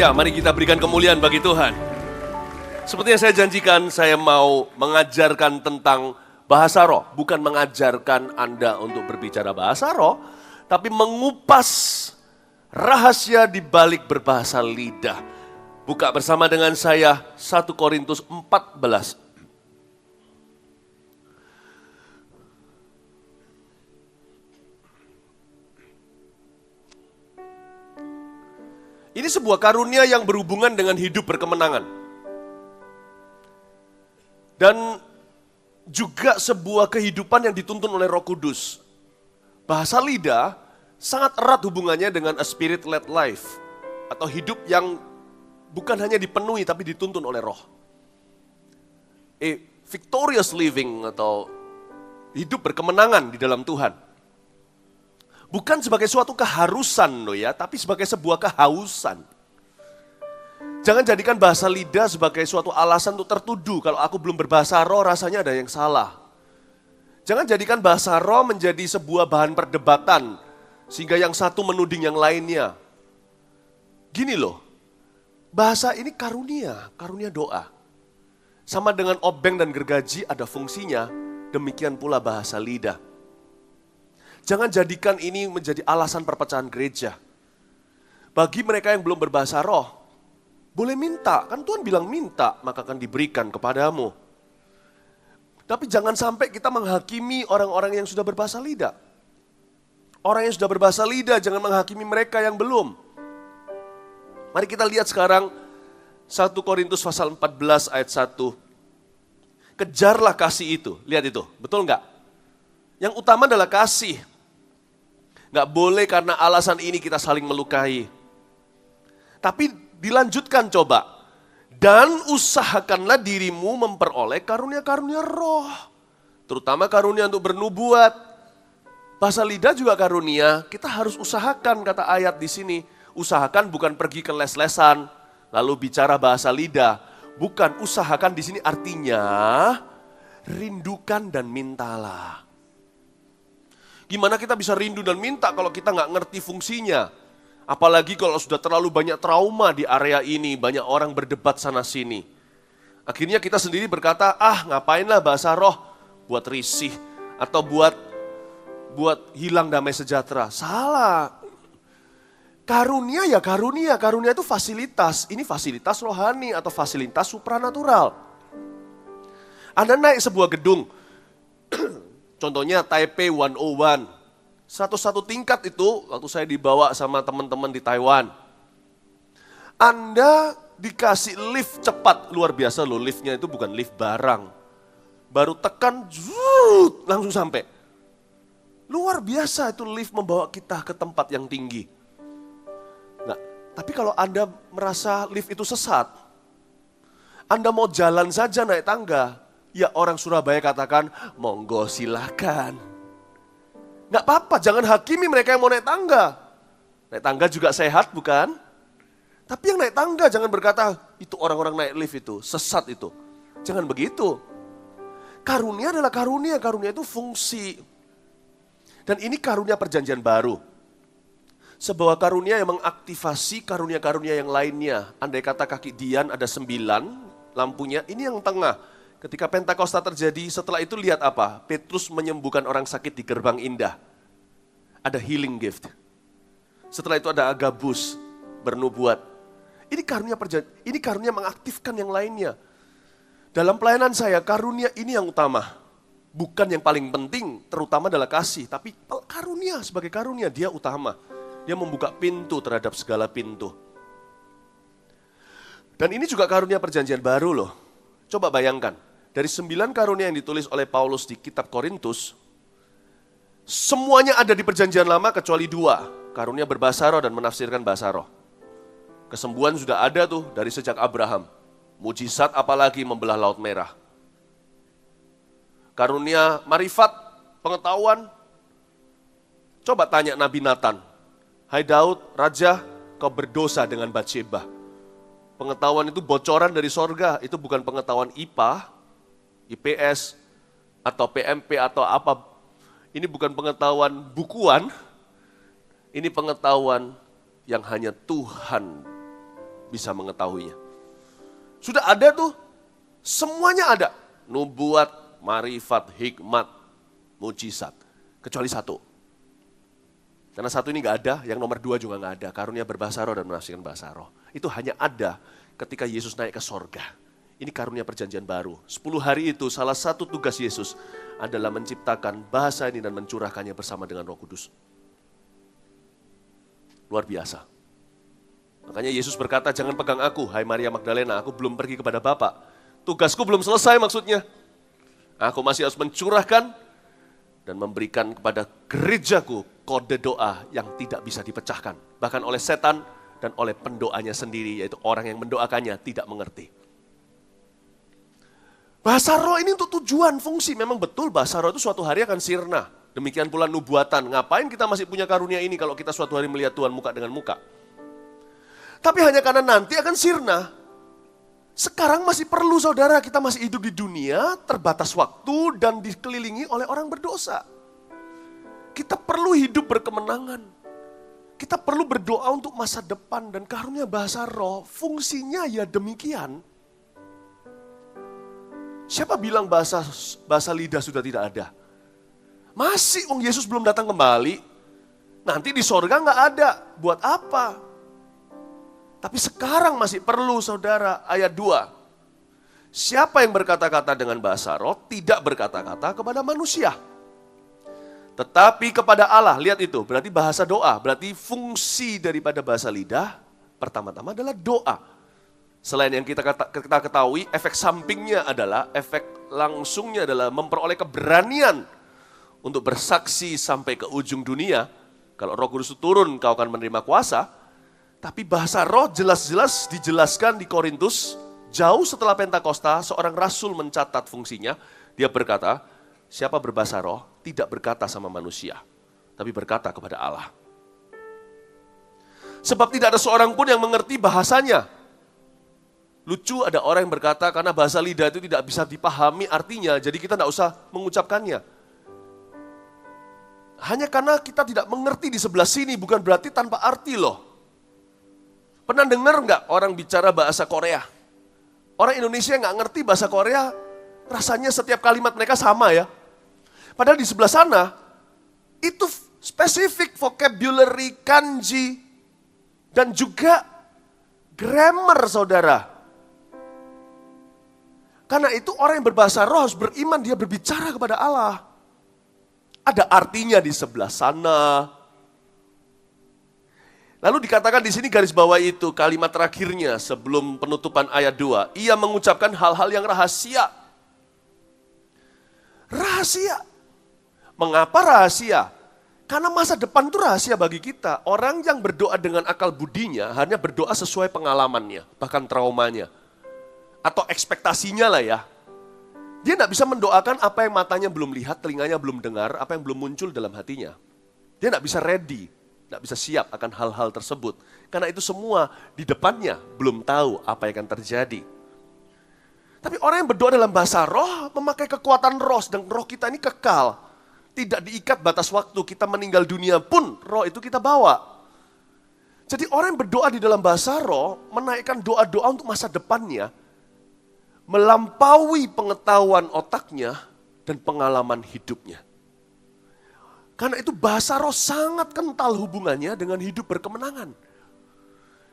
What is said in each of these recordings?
Haleluya, mari kita berikan kemuliaan bagi Tuhan. Seperti yang saya janjikan, saya mau mengajarkan tentang bahasa roh. Bukan mengajarkan Anda untuk berbicara bahasa roh, tapi mengupas rahasia di balik berbahasa lidah. Buka bersama dengan saya 1 Korintus 14. Ini sebuah karunia yang berhubungan dengan hidup berkemenangan. Dan juga sebuah kehidupan yang dituntun oleh Roh Kudus. Bahasa lidah sangat erat hubungannya dengan a spirit-led life. Atau hidup yang bukan hanya dipenuhi tapi dituntun oleh roh. A victorious living atau hidup berkemenangan di dalam Tuhan. Bukan sebagai suatu keharusan loh ya, tapi sebagai sebuah kehausan. Jangan jadikan bahasa lidah sebagai suatu alasan untuk tertuduh. Kalau aku belum berbahasa roh rasanya ada yang salah. Jangan jadikan bahasa roh menjadi sebuah bahan perdebatan. Sehingga yang satu menuding yang lainnya. Gini loh, bahasa ini karunia doa. Sama dengan obeng dan gergaji ada fungsinya, demikian pula bahasa lidah. Jangan jadikan ini menjadi alasan perpecahan gereja. Bagi mereka yang belum berbahasa roh, boleh minta, kan Tuhan bilang minta, maka akan diberikan kepadamu. Tapi jangan sampai kita menghakimi orang-orang yang sudah berbahasa lidah. Orang yang sudah berbahasa lidah, jangan menghakimi mereka yang belum. Mari kita lihat sekarang 1 Korintus pasal 14 ayat 1. Kejarlah kasih itu, lihat itu, betul enggak? Yang utama adalah kasih. Nggak boleh karena alasan ini kita saling melukai. Tapi dilanjutkan coba. Dan usahakanlah dirimu memperoleh karunia-karunia roh. Terutama karunia untuk bernubuat. Bahasa lidah juga karunia. Kita harus usahakan kata ayat di sini. Usahakan bukan pergi ke les-lesan. Lalu bicara bahasa lidah. Bukan, usahakan di sini artinya rindukan dan mintalah. Gimana kita bisa rindu dan minta kalau kita nggak ngerti fungsinya? Apalagi kalau sudah terlalu banyak trauma di area ini, banyak orang berdebat sana-sini. Akhirnya kita sendiri berkata, ngapainlah bahasa roh buat risih atau buat hilang damai sejahtera. Salah. Karunia ya karunia itu fasilitas. Ini fasilitas rohani atau fasilitas supranatural. Anda naik sebuah gedung, contohnya Taipei 101, satu tingkat itu waktu saya dibawa sama teman-teman di Taiwan. Anda dikasih lift cepat, luar biasa loh, liftnya itu bukan lift barang. Baru tekan, langsung sampai. Luar biasa itu lift membawa kita ke tempat yang tinggi. Nah, tapi kalau Anda merasa lift itu sesat, Anda mau jalan saja naik tangga, ya orang Surabaya katakan, monggo silakan. Nggak apa-apa, jangan hakimi mereka yang mau naik tangga. Naik tangga juga sehat bukan? Tapi yang naik tangga jangan berkata, itu orang-orang naik lift itu, sesat itu. Jangan begitu. Karunia adalah karunia itu fungsi. Dan ini karunia perjanjian baru. Sebuah karunia yang mengaktifasi karunia-karunia yang lainnya. Andai kata kaki Dian ada 9 lampunya, ini yang tengah. Ketika Pentakosta terjadi, setelah itu lihat apa? Petrus menyembuhkan orang sakit di Gerbang Indah. Ada healing gift. Setelah itu ada Agabus, bernubuat. Ini karunia mengaktifkan yang lainnya. Dalam pelayanan saya, karunia ini yang utama. Bukan yang paling penting, terutama adalah kasih. Tapi karunia sebagai karunia, dia utama. Dia membuka pintu terhadap segala pintu. Dan ini juga karunia perjanjian baru loh. Coba bayangkan. Dari 9 karunia yang ditulis oleh Paulus di kitab Korintus, semuanya ada di perjanjian lama kecuali 2. Karunia berbahasa roh dan menafsirkan bahasa roh. Kesembuhan sudah ada tuh dari sejak Abraham. Mujizat apalagi membelah Laut Merah. Karunia marifat, pengetahuan. Coba tanya Nabi Nathan. Hai Daud, Raja, kau berdosa dengan Batsheba. Pengetahuan itu bocoran dari sorga, itu bukan pengetahuan IPA, IPS, atau PMP atau apa. Ini bukan pengetahuan bukuan, ini pengetahuan yang hanya Tuhan bisa mengetahuinya. Sudah ada tuh, semuanya ada. Nubuat, marifat, hikmat, mujizat. Kecuali satu. Karena satu ini nggak ada, yang nomor 2 juga nggak ada. Karunia berbahasa roh dan menafsirkan bahasa roh. Itu hanya ada ketika Yesus naik ke sorga. Ini karunia perjanjian baru. 10 hari itu salah satu tugas Yesus adalah menciptakan bahasa ini dan mencurahkannya bersama dengan Roh Kudus. Luar biasa. Makanya Yesus berkata, jangan pegang aku, hai Maria Magdalena, aku belum pergi kepada Bapa. Tugasku belum selesai maksudnya. Aku masih harus mencurahkan dan memberikan kepada gerejaku kode doa yang tidak bisa dipecahkan. Bahkan oleh setan dan oleh pendoanya sendiri, yaitu orang yang mendoakannya tidak mengerti. Bahasa roh ini untuk tujuan, fungsi. Memang betul bahasa roh itu suatu hari akan sirna. Demikian pula nubuatan. Ngapain kita masih punya karunia ini kalau kita suatu hari melihat Tuhan muka dengan muka? Tapi hanya karena nanti akan sirna. Sekarang masih perlu saudara, kita masih hidup di dunia, terbatas waktu dan dikelilingi oleh orang berdosa. Kita perlu hidup berkemenangan. Kita perlu berdoa untuk masa depan dan karunia bahasa roh. Fungsinya ya demikian. Siapa bilang bahasa lidah sudah tidak ada? Masih, Yesus belum datang kembali. Nanti di sorga nggak ada. Buat apa? Tapi sekarang masih perlu saudara, ayat 2. Siapa yang berkata-kata dengan bahasa roh tidak berkata-kata kepada manusia. Tetapi kepada Allah, lihat itu, berarti bahasa doa. Berarti fungsi daripada bahasa lidah, pertama-tama adalah doa. Selain yang kita ketahui, efek sampingnya adalah, efek langsungnya adalah memperoleh keberanian untuk bersaksi sampai ke ujung dunia. Kalau Roh Kudus turun, kau akan menerima kuasa. Tapi bahasa roh jelas-jelas dijelaskan di Korintus, jauh setelah Pentakosta, seorang rasul mencatat fungsinya. Dia berkata, siapa berbahasa roh tidak berkata sama manusia, tapi berkata kepada Allah. Sebab tidak ada seorang pun yang mengerti bahasanya. Lucu, ada orang yang berkata karena bahasa lidah itu tidak bisa dipahami artinya, jadi kita tidak usah mengucapkannya. Hanya karena kita tidak mengerti di sebelah sini, bukan berarti tanpa arti loh. Pernah dengar nggak orang bicara bahasa Korea? Orang Indonesia nggak ngerti bahasa Korea, rasanya setiap kalimat mereka sama ya. Padahal di sebelah sana, itu spesifik vocabulary, kanji, dan juga grammar saudara. Karena itu orang yang berbahasa roh harus beriman, dia berbicara kepada Allah. Ada artinya di sebelah sana. Lalu dikatakan di sini garis bawah itu kalimat terakhirnya sebelum penutupan ayat 2. Ia mengucapkan hal-hal yang rahasia. Rahasia. Mengapa rahasia? Karena masa depan itu rahasia bagi kita. Orang yang berdoa dengan akal budinya hanya berdoa sesuai pengalamannya, bahkan traumanya. Atau ekspektasinya lah ya. Dia tidak bisa mendoakan apa yang matanya belum lihat, telinganya belum dengar, apa yang belum muncul dalam hatinya. Dia tidak bisa ready. Tidak bisa siap akan hal-hal tersebut. Karena itu semua di depannya belum tahu apa yang akan terjadi. Tapi orang yang berdoa dalam bahasa roh, memakai kekuatan roh, dan roh kita ini kekal. Tidak diikat batas waktu, kita meninggal dunia pun roh itu kita bawa. Jadi orang yang berdoa di dalam bahasa roh, menaikkan doa-doa untuk masa depannya, melampaui pengetahuan otaknya dan pengalaman hidupnya. Karena itu bahasa roh sangat kental hubungannya dengan hidup berkemenangan.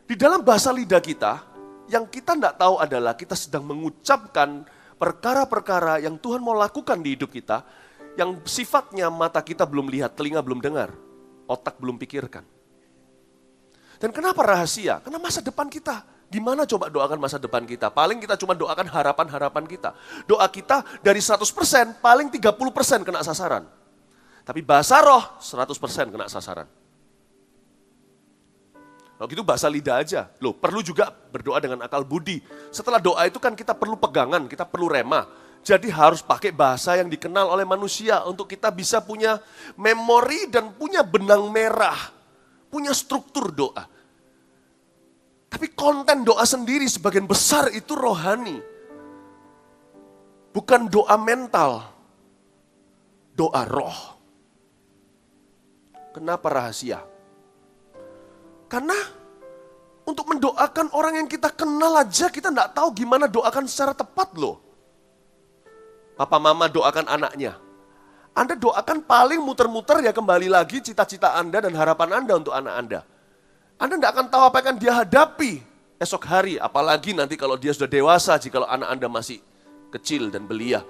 Di dalam bahasa lidah kita, yang kita tidak tahu adalah kita sedang mengucapkan perkara-perkara yang Tuhan mau lakukan di hidup kita, yang sifatnya mata kita belum lihat, telinga belum dengar, otak belum pikirkan. Dan kenapa rahasia? Karena masa depan kita. Gimana coba doakan masa depan kita? Paling kita cuma doakan harapan-harapan kita. Doa kita dari 100%, paling 30% kena sasaran. Tapi bahasa roh 100% kena sasaran. Kalau gitu bahasa lidah aja. Loh, perlu juga berdoa dengan akal budi. Setelah doa itu kan kita perlu pegangan, kita perlu rema. Jadi harus pakai bahasa yang dikenal oleh manusia untuk kita bisa punya memori dan punya benang merah. Punya struktur doa. Tapi konten doa sendiri sebagian besar itu rohani. Bukan doa mental. Doa roh. Kenapa rahasia? Karena Untuk mendoakan orang yang kita kenal aja, kita nggak tahu gimana doakan secara tepat loh. Papa mama doakan anaknya. Anda doakan paling muter-muter ya kembali lagi cita-cita Anda dan harapan Anda untuk anak Anda. Anda nggak akan tahu apa yang akan dia hadapi esok hari. Apalagi nanti kalau dia sudah dewasa, jika anak Anda masih kecil dan belia.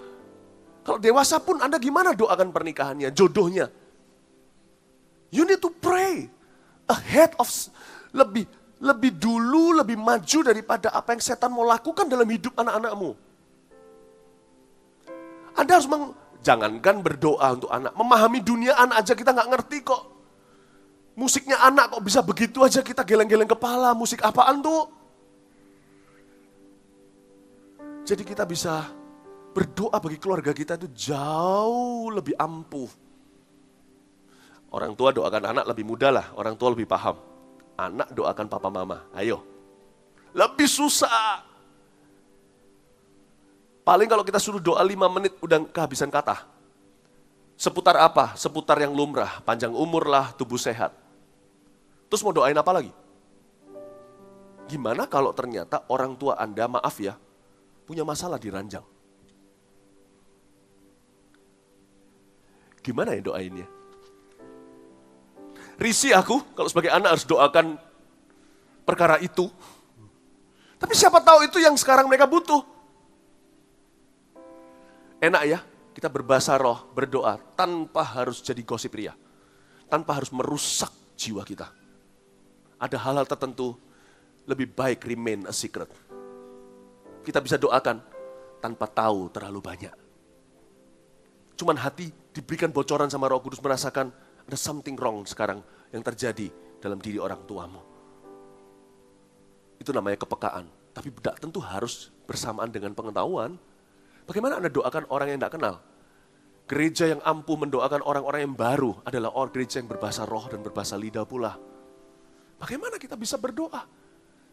Kalau dewasa pun Anda gimana doakan pernikahannya, jodohnya. You need to pray ahead of, lebih dulu, lebih maju daripada apa yang setan mau lakukan dalam hidup anak-anakmu. Anda harus jangankan berdoa untuk anak, memahami dunia anak aja kita nggak ngerti kok. Musiknya anak kok bisa begitu aja kita geleng-geleng kepala, musik apaan tuh? Jadi kita bisa berdoa bagi keluarga kita itu jauh lebih ampuh. Orang tua doakan anak lebih mudah lah, orang tua lebih paham. Anak doakan papa mama, ayo. Lebih susah. Paling kalau kita suruh doa 5 menit udah kehabisan kata. Seputar apa? Seputar yang lumrah, panjang umur lah, tubuh sehat. Terus mau doain apa lagi? Gimana kalau ternyata orang tua Anda, maaf ya, punya masalah di ranjang? Gimana ya doainnya? Risih aku kalau sebagai anak harus doakan perkara itu. Tapi siapa tahu itu yang sekarang mereka butuh. Enak ya, kita berbahasa roh, berdoa tanpa harus jadi gosip ria. Tanpa harus merusak jiwa kita. Ada hal-hal tertentu lebih baik remain a secret. Kita bisa doakan tanpa tahu terlalu banyak. Cuman hati diberikan bocoran sama Roh Kudus merasakan ada something wrong sekarang yang terjadi dalam diri orang tuamu. Itu namanya kepekaan. Tapi tidak tentu harus bersamaan dengan pengetahuan. Bagaimana Anda doakan orang yang tidak kenal? Gereja yang ampuh mendoakan orang-orang yang baru adalah gereja yang berbahasa roh dan berbahasa lidah pula. Bagaimana kita bisa berdoa?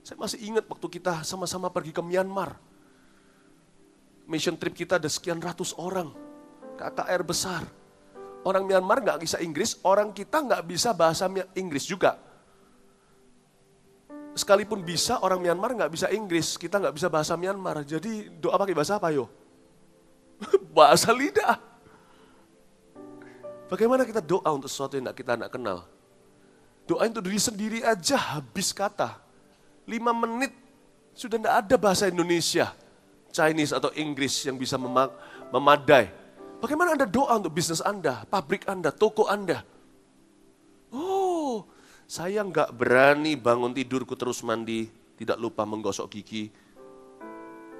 Saya masih ingat waktu kita sama-sama pergi ke Myanmar. Mission trip kita ada sekian ratus orang. KKR besar. Orang Myanmar nggak bisa Inggris, orang kita nggak bisa bahasa Inggris juga. Sekalipun bisa, orang Myanmar nggak bisa Inggris, kita nggak bisa bahasa Myanmar. Jadi doa pakai bahasa apa yo? Bahasa lidah. Bagaimana kita doa untuk sesuatu yang kita nggak kenal? Doain untuk diri sendiri aja habis kata. 5 menit sudah nggak ada bahasa Indonesia, Chinese atau Inggris yang bisa memadai. Bagaimana Anda doa untuk bisnis Anda, pabrik Anda, toko Anda? Oh, saya nggak berani bangun tidurku terus mandi, tidak lupa menggosok gigi.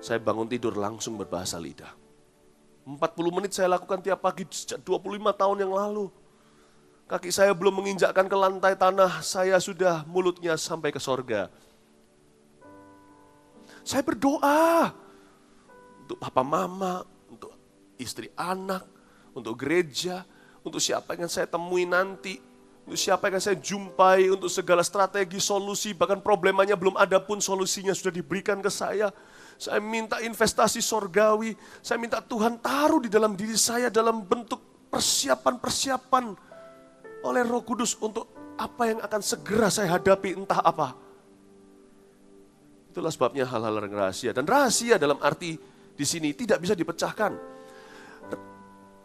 Saya bangun tidur langsung berbahasa lidah. 40 menit saya lakukan tiap pagi sejak 25 tahun yang lalu. Kaki saya belum menginjakkan ke lantai tanah, saya sudah mulutnya sampai ke sorga. Saya berdoa untuk papa mama, untuk istri anak, untuk gereja, untuk siapa yang saya temui nanti, untuk siapa yang saya jumpai, untuk segala strategi, solusi, bahkan problemanya belum ada pun solusinya sudah diberikan ke saya. Saya minta investasi sorgawi, saya minta Tuhan taruh di dalam diri saya dalam bentuk persiapan-persiapan oleh Roh Kudus untuk apa yang akan segera saya hadapi entah apa. Itulah sebabnya hal-hal yang rahasia. Dan rahasia dalam arti di sini tidak bisa dipecahkan.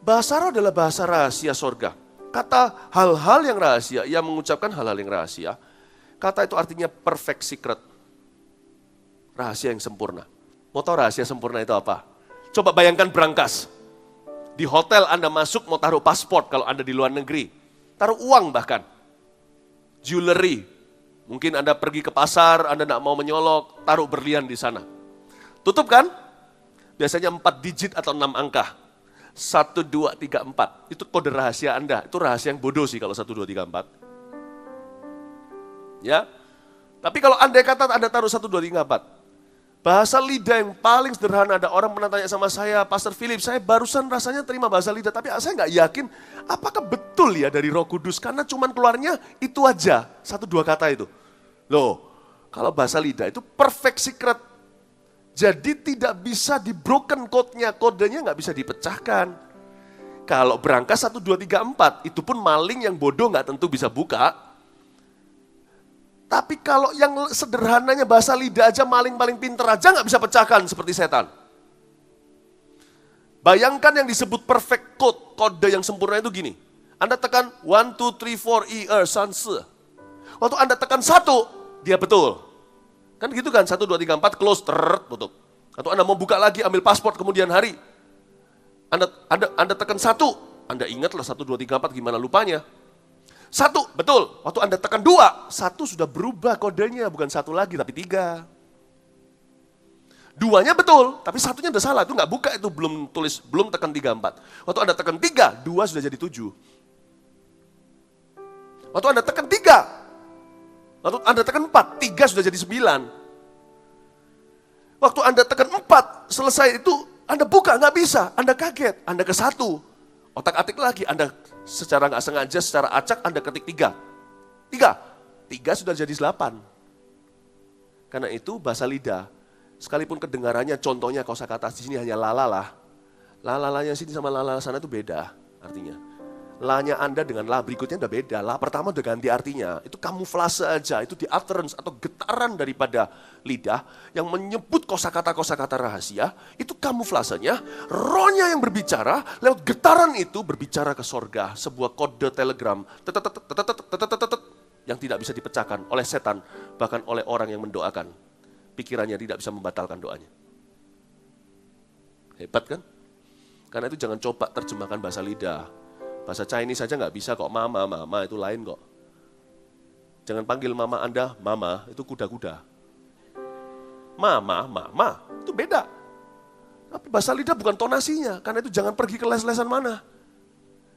Bahasa roh adalah bahasa rahasia sorga. Kata hal-hal yang rahasia, ia mengucapkan hal-hal yang rahasia. Kata itu artinya perfect secret. Rahasia yang sempurna. Mau tahu rahasia sempurna itu apa? Coba bayangkan berangkas. Di hotel Anda masuk mau taruh paspor kalau Anda di luar negeri. Taruh uang bahkan. Jewelry. Mungkin Anda pergi ke pasar, Anda tidak mau menyolok, taruh berlian di sana. Tutup kan? Biasanya 4 digit atau 6 angka. 1, 2, 3, 4. Itu kode rahasia Anda. Itu rahasia yang bodoh sih kalau 1, 2, 3, 4. Ya. Tapi kalau Anda kata Anda taruh 1, 2, 3, 4. Bahasa lidah yang paling sederhana, ada orang pernah tanya sama saya, Pastor Philip, saya barusan rasanya terima bahasa lidah, tapi saya nggak yakin apakah betul ya dari Roh Kudus, karena cuman keluarnya itu aja, 1, 2 kata itu. Loh, kalau bahasa lidah itu perfect secret. Jadi tidak bisa di broken code-nya, kodenya nggak bisa dipecahkan. Kalau berangkas 1, 2, 3, 4, itu pun maling yang bodoh nggak tentu bisa buka. Tapi kalau yang sederhananya bahasa lidah aja paling pinter aja nggak bisa pecahkan seperti setan. Bayangkan yang disebut perfect code, kode yang sempurna itu gini. Anda tekan 1, 2, 3, 4, san, se. Waktu Anda tekan 1, dia betul. Kan gitu kan, 1, 2, 3, 4, close, tutup. Atau Anda mau buka lagi, ambil paspor kemudian hari. Anda tekan 1, Anda ingatlah 1, 2, 3, 4 gimana lupanya. 1, betul. Waktu Anda tekan 2, 1 sudah berubah kodenya, bukan 1 lagi tapi 3. 2-nya betul, tapi 1-nya udah salah, itu nggak buka, itu belum tekan 3, 4. Waktu Anda tekan 3, 2 sudah jadi 7. Waktu Anda tekan 3, waktu Anda tekan 4, 3 sudah jadi 9. Waktu Anda tekan 4, selesai itu, Anda buka, nggak bisa, Anda kaget, Anda ke 1. Otak-atik lagi, Anda secara nggak sengaja, secara acak, Anda ketik 3. 3 sudah jadi 8. Karena itu bahasa lidah, sekalipun kedengarannya contohnya kosakata di sini hanya lalalah. Lalalanya sini sama lalala sana itu beda artinya. La-nya Anda dengan la berikutnya udah beda. La pertama udah ganti artinya. Itu kamuflase aja, itu di utterance atau getaran daripada lidah yang menyebut kosakata-kosakata rahasia. Itu kamuflasenya, rohnya yang berbicara, lewat getaran itu berbicara ke sorga. Sebuah kode telegram yang tidak bisa dipecahkan oleh setan, bahkan oleh orang yang mendoakan. Pikirannya tidak bisa membatalkan doanya. Hebat kan? Karena itu jangan coba terjemahkan bahasa lidah. Bahasa Chinese saja nggak bisa kok, mama itu lain kok. Jangan panggil mama Anda, mama, itu kuda-kuda. Mama, itu beda. Tapi bahasa lidah bukan tonasinya, karena itu jangan pergi ke les-lesan mana.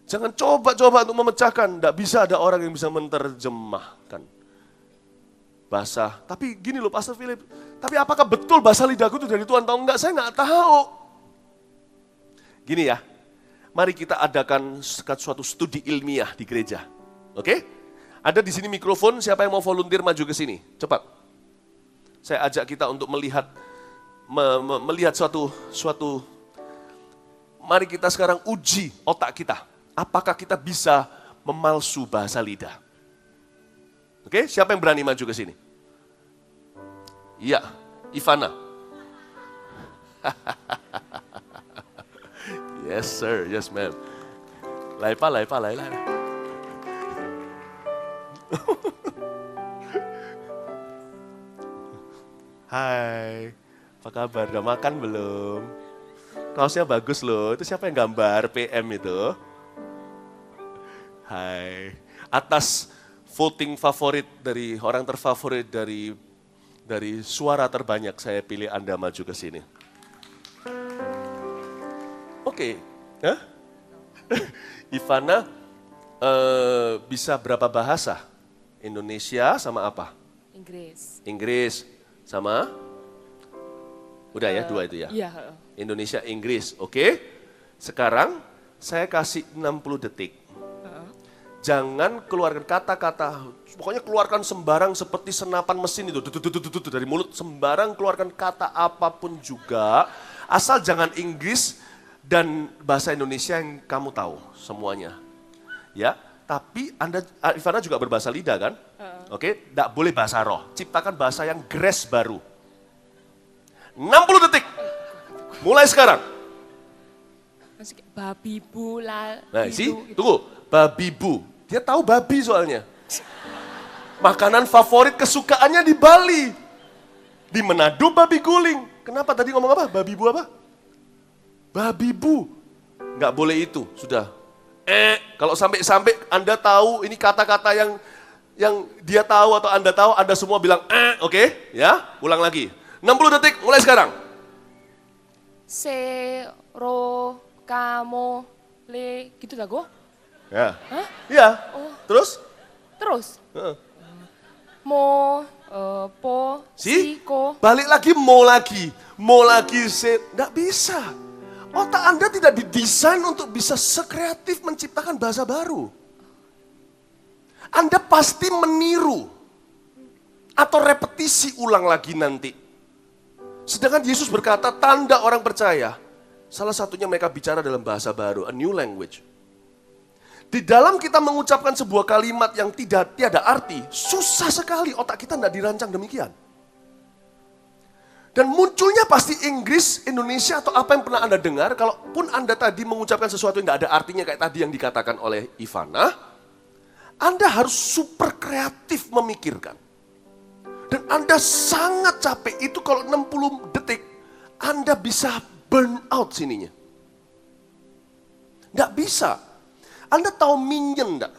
Jangan coba-coba untuk memecahkan, nggak bisa ada orang yang bisa menerjemahkan bahasa. Tapi gini loh Pastor Philip, tapi apakah betul bahasa lidahku itu dari Tuhan atau enggak? Saya nggak tahu. Gini ya, mari kita adakan suatu studi ilmiah di gereja. Oke? Ada di sini mikrofon, siapa yang mau volunteer maju ke sini? Cepat. Saya ajak kita untuk melihat suatu mari kita sekarang uji otak kita. Apakah kita bisa memalsu bahasa lidah? Oke, siapa yang berani maju ke sini? Iya, Ivana. Yes sir, yes ma'am. Lai. Hai, apa kabar? Udah makan belum? Kaosnya bagus loh, itu siapa yang gambar PM itu? Hai, atas voting favorit dari orang terfavorit dari suara terbanyak saya pilih Anda maju ke sini. Oke, Ivana bisa berapa bahasa? Indonesia sama apa? Inggris sama? Udah ya, 2 itu ya? Iya. Indonesia, Inggris, oke. Sekarang saya kasih 60 detik. Jangan keluarkan kata-kata, pokoknya keluarkan sembarang seperti senapan mesin itu, dari mulut, sembarang keluarkan kata apapun juga, asal jangan Inggris dan bahasa Indonesia yang kamu tahu semuanya. Ya, tapi Ivana juga berbahasa lidah kan? Oke, tidak boleh bahasa roh, ciptakan bahasa yang grace baru. 60 detik, mulai sekarang. Babi bu la. Nah, tunggu, babi bu. Dia tahu babi soalnya. Makanan favorit kesukaannya di Bali. Di Manado babi guling. Kenapa tadi ngomong apa? Babi bu apa? Babi bu. Nggak boleh itu, sudah. Kalau sampai Anda tahu ini kata-kata yang dia tahu atau Anda tahu, Anda semua bilang oke? Ya, ulang lagi. 60 detik, mulai sekarang. Ro, kamo, le, gitu lah gue. Ya. Hah? Iya. Oh. Terus? Mo, po, si, ko. Balik lagi, mau lagi, nggak bisa. Otak Anda tidak didesain untuk bisa sekreatif menciptakan bahasa baru. Anda pasti meniru atau repetisi ulang lagi nanti. Sedangkan Yesus berkata, tanda orang percaya, salah satunya mereka bicara dalam bahasa baru, a new language. Di dalam kita mengucapkan sebuah kalimat yang tiada arti, susah sekali, otak kita tidak dirancang demikian. Dan munculnya pasti Inggris, Indonesia, atau apa yang pernah Anda dengar, kalaupun Anda tadi mengucapkan sesuatu yang tidak ada artinya kayak tadi yang dikatakan oleh Ivana, Anda harus super kreatif memikirkan. Dan Anda sangat capek, itu kalau 60 detik, Anda bisa burn out sininya. Nggak bisa. Anda tahu Minion enggak?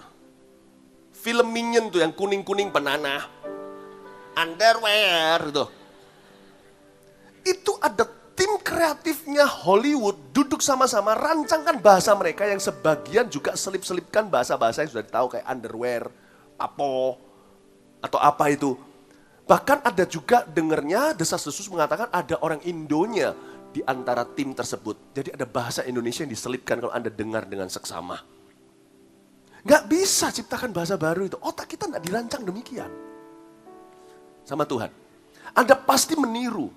Film Minion tuh yang kuning-kuning penanah. Underwear itu. Itu ada tim kreatifnya Hollywood duduk sama-sama rancangkan bahasa mereka yang sebagian juga selip-selipkan bahasa-bahasa yang sudah tahu kayak underwear, papo, atau apa itu. Bahkan ada juga dengernya desas-desus mengatakan ada orang Indonya di antara tim tersebut. Jadi ada bahasa Indonesia yang diselipkan kalau Anda dengar dengan seksama. Nggak bisa ciptakan bahasa baru itu. Otak kita nggak dirancang demikian. Sama Tuhan. Anda pasti meniru.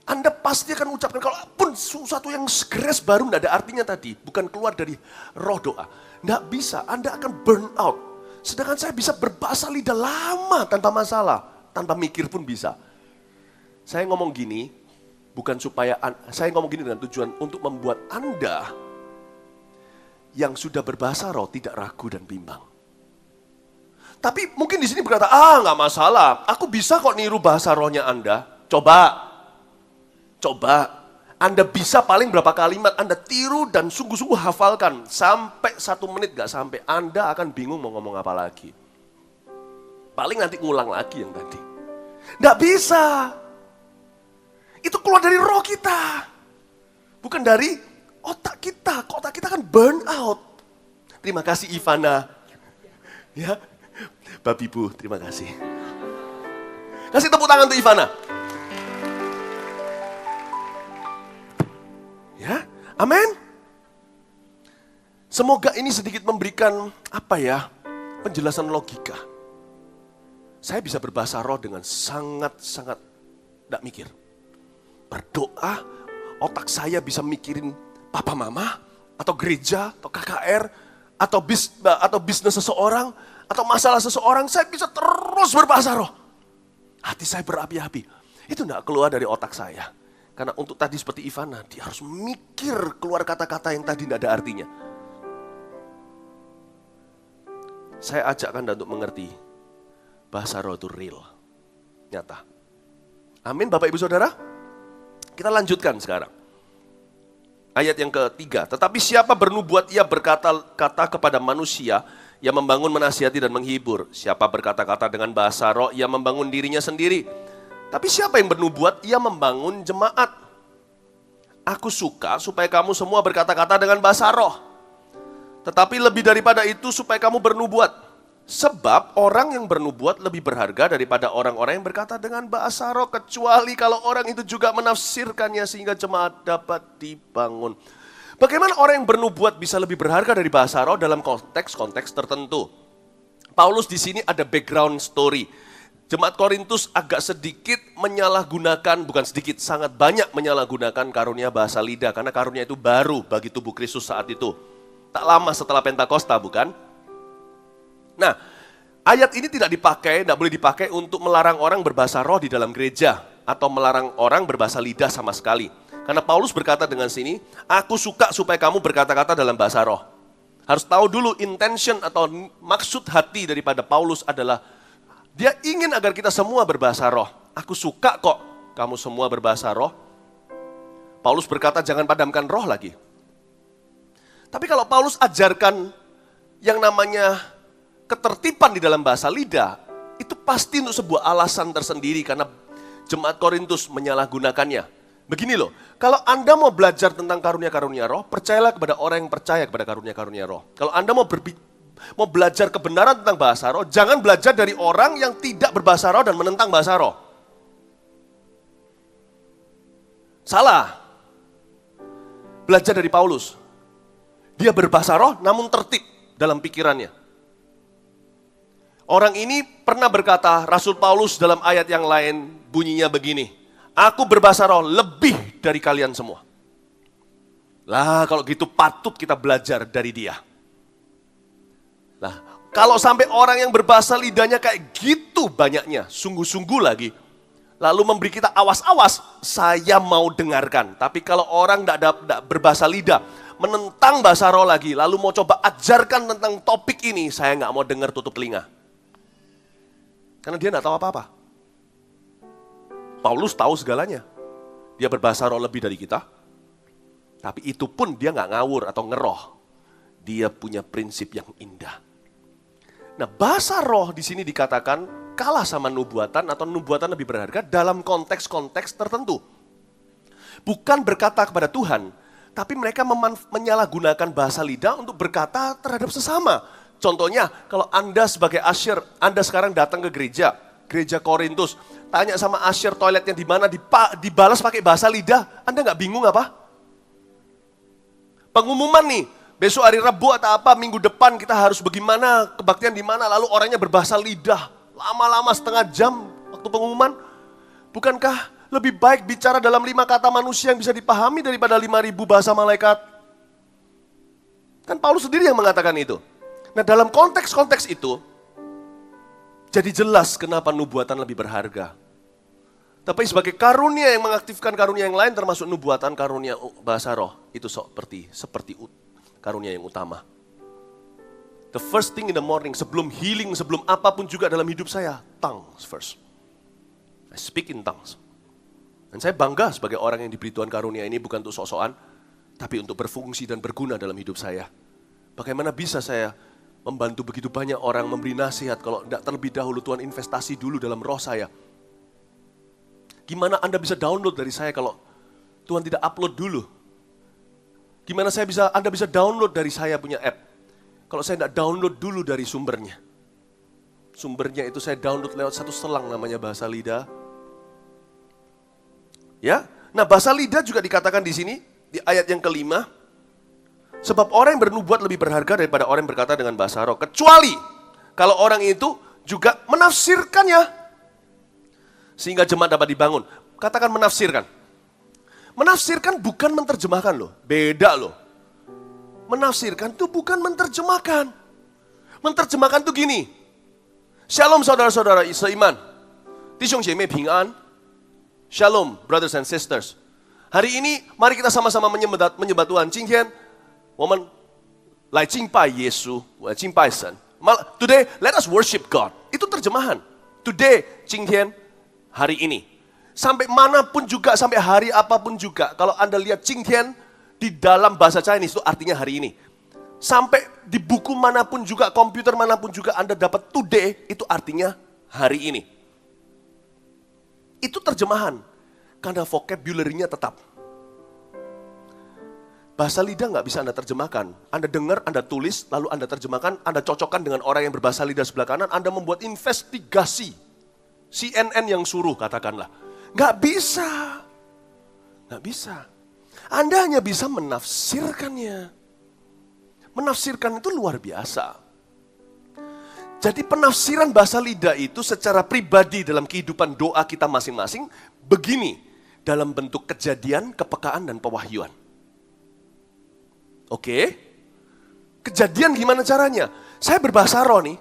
Anda pasti akan ucapkan, kalaupun sesuatu yang segeres baru nggak ada artinya tadi. Bukan keluar dari roh doa. Nggak bisa, Anda akan burn out. Sedangkan saya bisa berbahasa lidah lama tanpa masalah. Tanpa mikir pun bisa. Saya ngomong gini, bukan supaya, saya ngomong gini dengan tujuan untuk membuat Anda yang sudah berbahasa roh tidak ragu dan bimbang. Tapi mungkin di sini berkata, nggak masalah, aku bisa kok niru bahasa rohnya Anda. Coba. Anda bisa paling berapa kalimat Anda tiru dan sungguh-sungguh hafalkan. Sampai 1 menit nggak sampai, Anda akan bingung mau ngomong apa lagi. Paling nanti ngulang lagi yang tadi. Nggak bisa. Itu keluar dari roh kita. Bukan dari otak kita. Otak kita kan burn out. Terima kasih Ivana. Ya, Bapak Ibu, terima kasih. Kasih tepuk tangan untuk Ivana. Ya, amin. Semoga ini sedikit memberikan penjelasan logika. Saya bisa berbahasa roh dengan sangat-sangat tidak mikir. Berdoa, otak saya bisa mikirin papa mama, atau gereja, atau KKR, atau bisnis seseorang, atau masalah seseorang, saya bisa terus berbahasa roh. Hati saya berapi-api. Itu tidak keluar dari otak saya. Karena untuk tadi seperti Ivana, dia harus mikir keluar kata-kata yang tadi tidak ada artinya. Saya ajak Anda untuk mengerti, bahasa roh itu real, nyata. Amin Bapak Ibu Saudara. Kita lanjutkan sekarang. Ayat yang ketiga, tetapi siapa bernubuat ia berkata-kata kepada manusia, ia membangun menasihati dan menghibur. Siapa berkata-kata dengan bahasa roh, ia membangun dirinya sendiri. Tapi siapa yang bernubuat, ia membangun jemaat. Aku suka supaya kamu semua berkata-kata dengan bahasa roh. Tetapi lebih daripada itu supaya kamu bernubuat. Sebab orang yang bernubuat lebih berharga daripada orang-orang yang berkata dengan bahasa roh. Kecuali kalau orang itu juga menafsirkannya sehingga jemaat dapat dibangun. Bagaimana orang yang bernubuat bisa lebih berharga dari bahasa roh dalam konteks-konteks tertentu? Paulus di sini ada background story. Jemaat Korintus agak sedikit menyalahgunakan, bukan sedikit, sangat banyak menyalahgunakan karunia bahasa lidah. Karena karunia itu baru bagi tubuh Kristus saat itu. Tak lama setelah Pentakosta, bukan? Nah, ayat ini tidak boleh dipakai untuk melarang orang berbahasa roh di dalam gereja. Atau melarang orang berbahasa lidah sama sekali. Karena Paulus berkata dengan sini, aku suka supaya kamu berkata-kata dalam bahasa roh. Harus tahu dulu intention atau maksud hati daripada Paulus adalah, dia ingin agar kita semua berbahasa roh. Aku suka kok kamu semua berbahasa roh. Paulus berkata jangan padamkan roh lagi. Tapi kalau Paulus ajarkan yang namanya ketertiban di dalam bahasa lidah, itu pasti untuk sebuah alasan tersendiri karena jemaat Korintus menyalahgunakannya. Begini loh, kalau Anda mau belajar tentang karunia-karunia roh, percayalah kepada orang yang percaya kepada karunia-karunia roh. Kalau Anda mau belajar kebenaran tentang bahasa roh, jangan belajar dari orang yang tidak berbahasa roh dan menentang bahasa roh. Salah. Belajar dari Paulus. Dia berbahasa roh namun tertib dalam pikirannya. Orang ini pernah berkata, Rasul Paulus dalam ayat yang lain bunyinya begini, aku berbahasa roh lebih dari kalian semua. Lah kalau gitu patut kita belajar dari dia. Nah, kalau sampai orang yang berbahasa lidahnya kayak gitu banyaknya, sungguh-sungguh lagi, lalu memberi kita awas-awas, saya mau dengarkan. Tapi kalau orang tidak berbahasa lidah, menentang bahasa roh lagi, lalu mau coba ajarkan tentang topik ini, saya nggak mau dengar, tutup telinga. Karena dia nggak tahu apa-apa. Paulus tahu segalanya. Dia berbahasa roh lebih dari kita, tapi itu pun dia nggak ngawur atau ngeroh. Dia punya prinsip yang indah. Nah, bahasa roh di sini dikatakan kalah sama nubuatan atau nubuatan lebih berharga dalam konteks-konteks tertentu. Bukan berkata kepada Tuhan, tapi mereka menyalahgunakan bahasa lidah untuk berkata terhadap sesama. Contohnya, kalau Anda sebagai usher, Anda sekarang datang ke gereja Korintus, tanya sama usher toiletnya di mana, dibalas pakai bahasa lidah, Anda nggak bingung apa? Pengumuman nih, besok hari Rabu atau apa, minggu depan kita harus bagaimana, kebaktian di mana, lalu orangnya berbahasa lidah, lama-lama setengah jam waktu pengumuman. Bukankah lebih baik bicara dalam 5 kata manusia yang bisa dipahami daripada 5.000 bahasa malaikat? Kan Paulus sendiri yang mengatakan itu. Nah, dalam konteks-konteks itu, jadi jelas kenapa nubuatan lebih berharga. Tapi sebagai karunia yang mengaktifkan karunia yang lain, termasuk nubuatan, karunia bahasa roh, itu seperti karunia yang utama. The first thing in the morning, sebelum healing, sebelum apapun juga dalam hidup saya, tongues first. I speak in tongues. Dan saya bangga sebagai orang yang diberi Tuhan karunia ini bukan untuk sok-sokan, tapi untuk berfungsi dan berguna dalam hidup saya. Bagaimana bisa saya membantu begitu banyak orang, memberi nasihat kalau tidak terlebih dahulu Tuhan investasi dulu dalam roh saya. Gimana Anda bisa download dari saya kalau Tuhan tidak upload dulu? Gimana Anda bisa download dari saya punya app? Kalau saya tidak download dulu dari sumbernya. Sumbernya itu saya download lewat satu selang namanya bahasa lidah. Ya, nah bahasa lidah juga dikatakan di sini, di ayat yang kelima. Sebab orang yang bernubuat lebih berharga daripada orang yang berkata dengan bahasa roh. Kecuali kalau orang itu juga menafsirkannya. Sehingga jemaat dapat dibangun. Katakan menafsirkan. Menafsirkan bukan menerjemahkan loh. Beda loh. Menafsirkan itu bukan menerjemahkan. Menerjemahkan itu gini. Shalom saudara-saudara seiman.弟兄姐妹平安. Shalom brothers and sisters. Hari ini mari kita sama-sama menyembah Tuhan. 今天我们来敬拜耶稣，我敬拜神。Today let us worship God. Itu terjemahan. Today 今天 hari ini. Sampai manapun juga, sampai hari apapun juga. Kalau Anda lihat 今天 di dalam bahasa Chinese itu artinya hari ini. Sampai di buku manapun juga, komputer manapun juga Anda dapat today, itu artinya hari ini. Itu terjemahan. Karena vocabulary-nya tetap. Bahasa lidah nggak bisa Anda terjemahkan. Anda dengar, Anda tulis, lalu Anda terjemahkan, Anda cocokkan dengan orang yang berbahasa lidah sebelah kanan, Anda membuat investigasi. CNN yang suruh katakanlah. Nggak bisa. Nggak bisa. Anda hanya bisa menafsirkannya. Menafsirkan itu luar biasa. Jadi penafsiran bahasa lidah itu secara pribadi dalam kehidupan doa kita masing-masing begini. Dalam bentuk kejadian, kepekaan, dan pewahyuan. Oke? Kejadian gimana caranya? Saya berbahasa roh nih.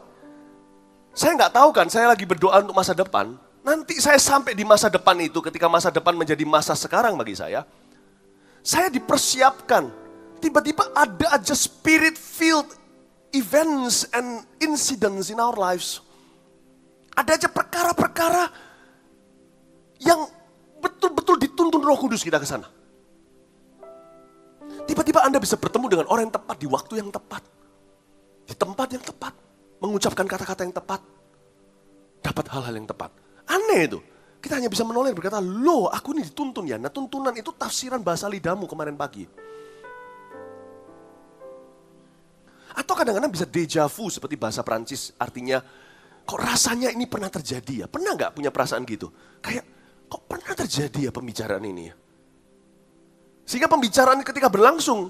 Saya nggak tahu kan, saya lagi berdoa untuk masa depan. Nanti saya sampai di masa depan itu, ketika masa depan menjadi masa sekarang bagi saya dipersiapkan. Tiba-tiba ada aja spirit-filled events and incidents in our lives. Ada aja perkara-perkara yang betul-betul dituntun Roh Kudus kita ke sana. Tiba-tiba Anda bisa bertemu dengan orang yang tepat di waktu yang tepat. Di tempat yang tepat. Mengucapkan kata-kata yang tepat. Dapat hal-hal yang tepat. Aneh itu. Kita hanya bisa menoleh berkata, loh aku ini dituntun ya. Nah tuntunan itu tafsiran bahasa lidahmu kemarin pagi. Atau kadang-kadang bisa déjà vu seperti bahasa Prancis. Artinya, kok rasanya ini pernah terjadi ya? Pernah nggak punya perasaan gitu? Kayak, kok pernah terjadi ya pembicaraan ini ya? Sehingga pembicaraan ketika berlangsung,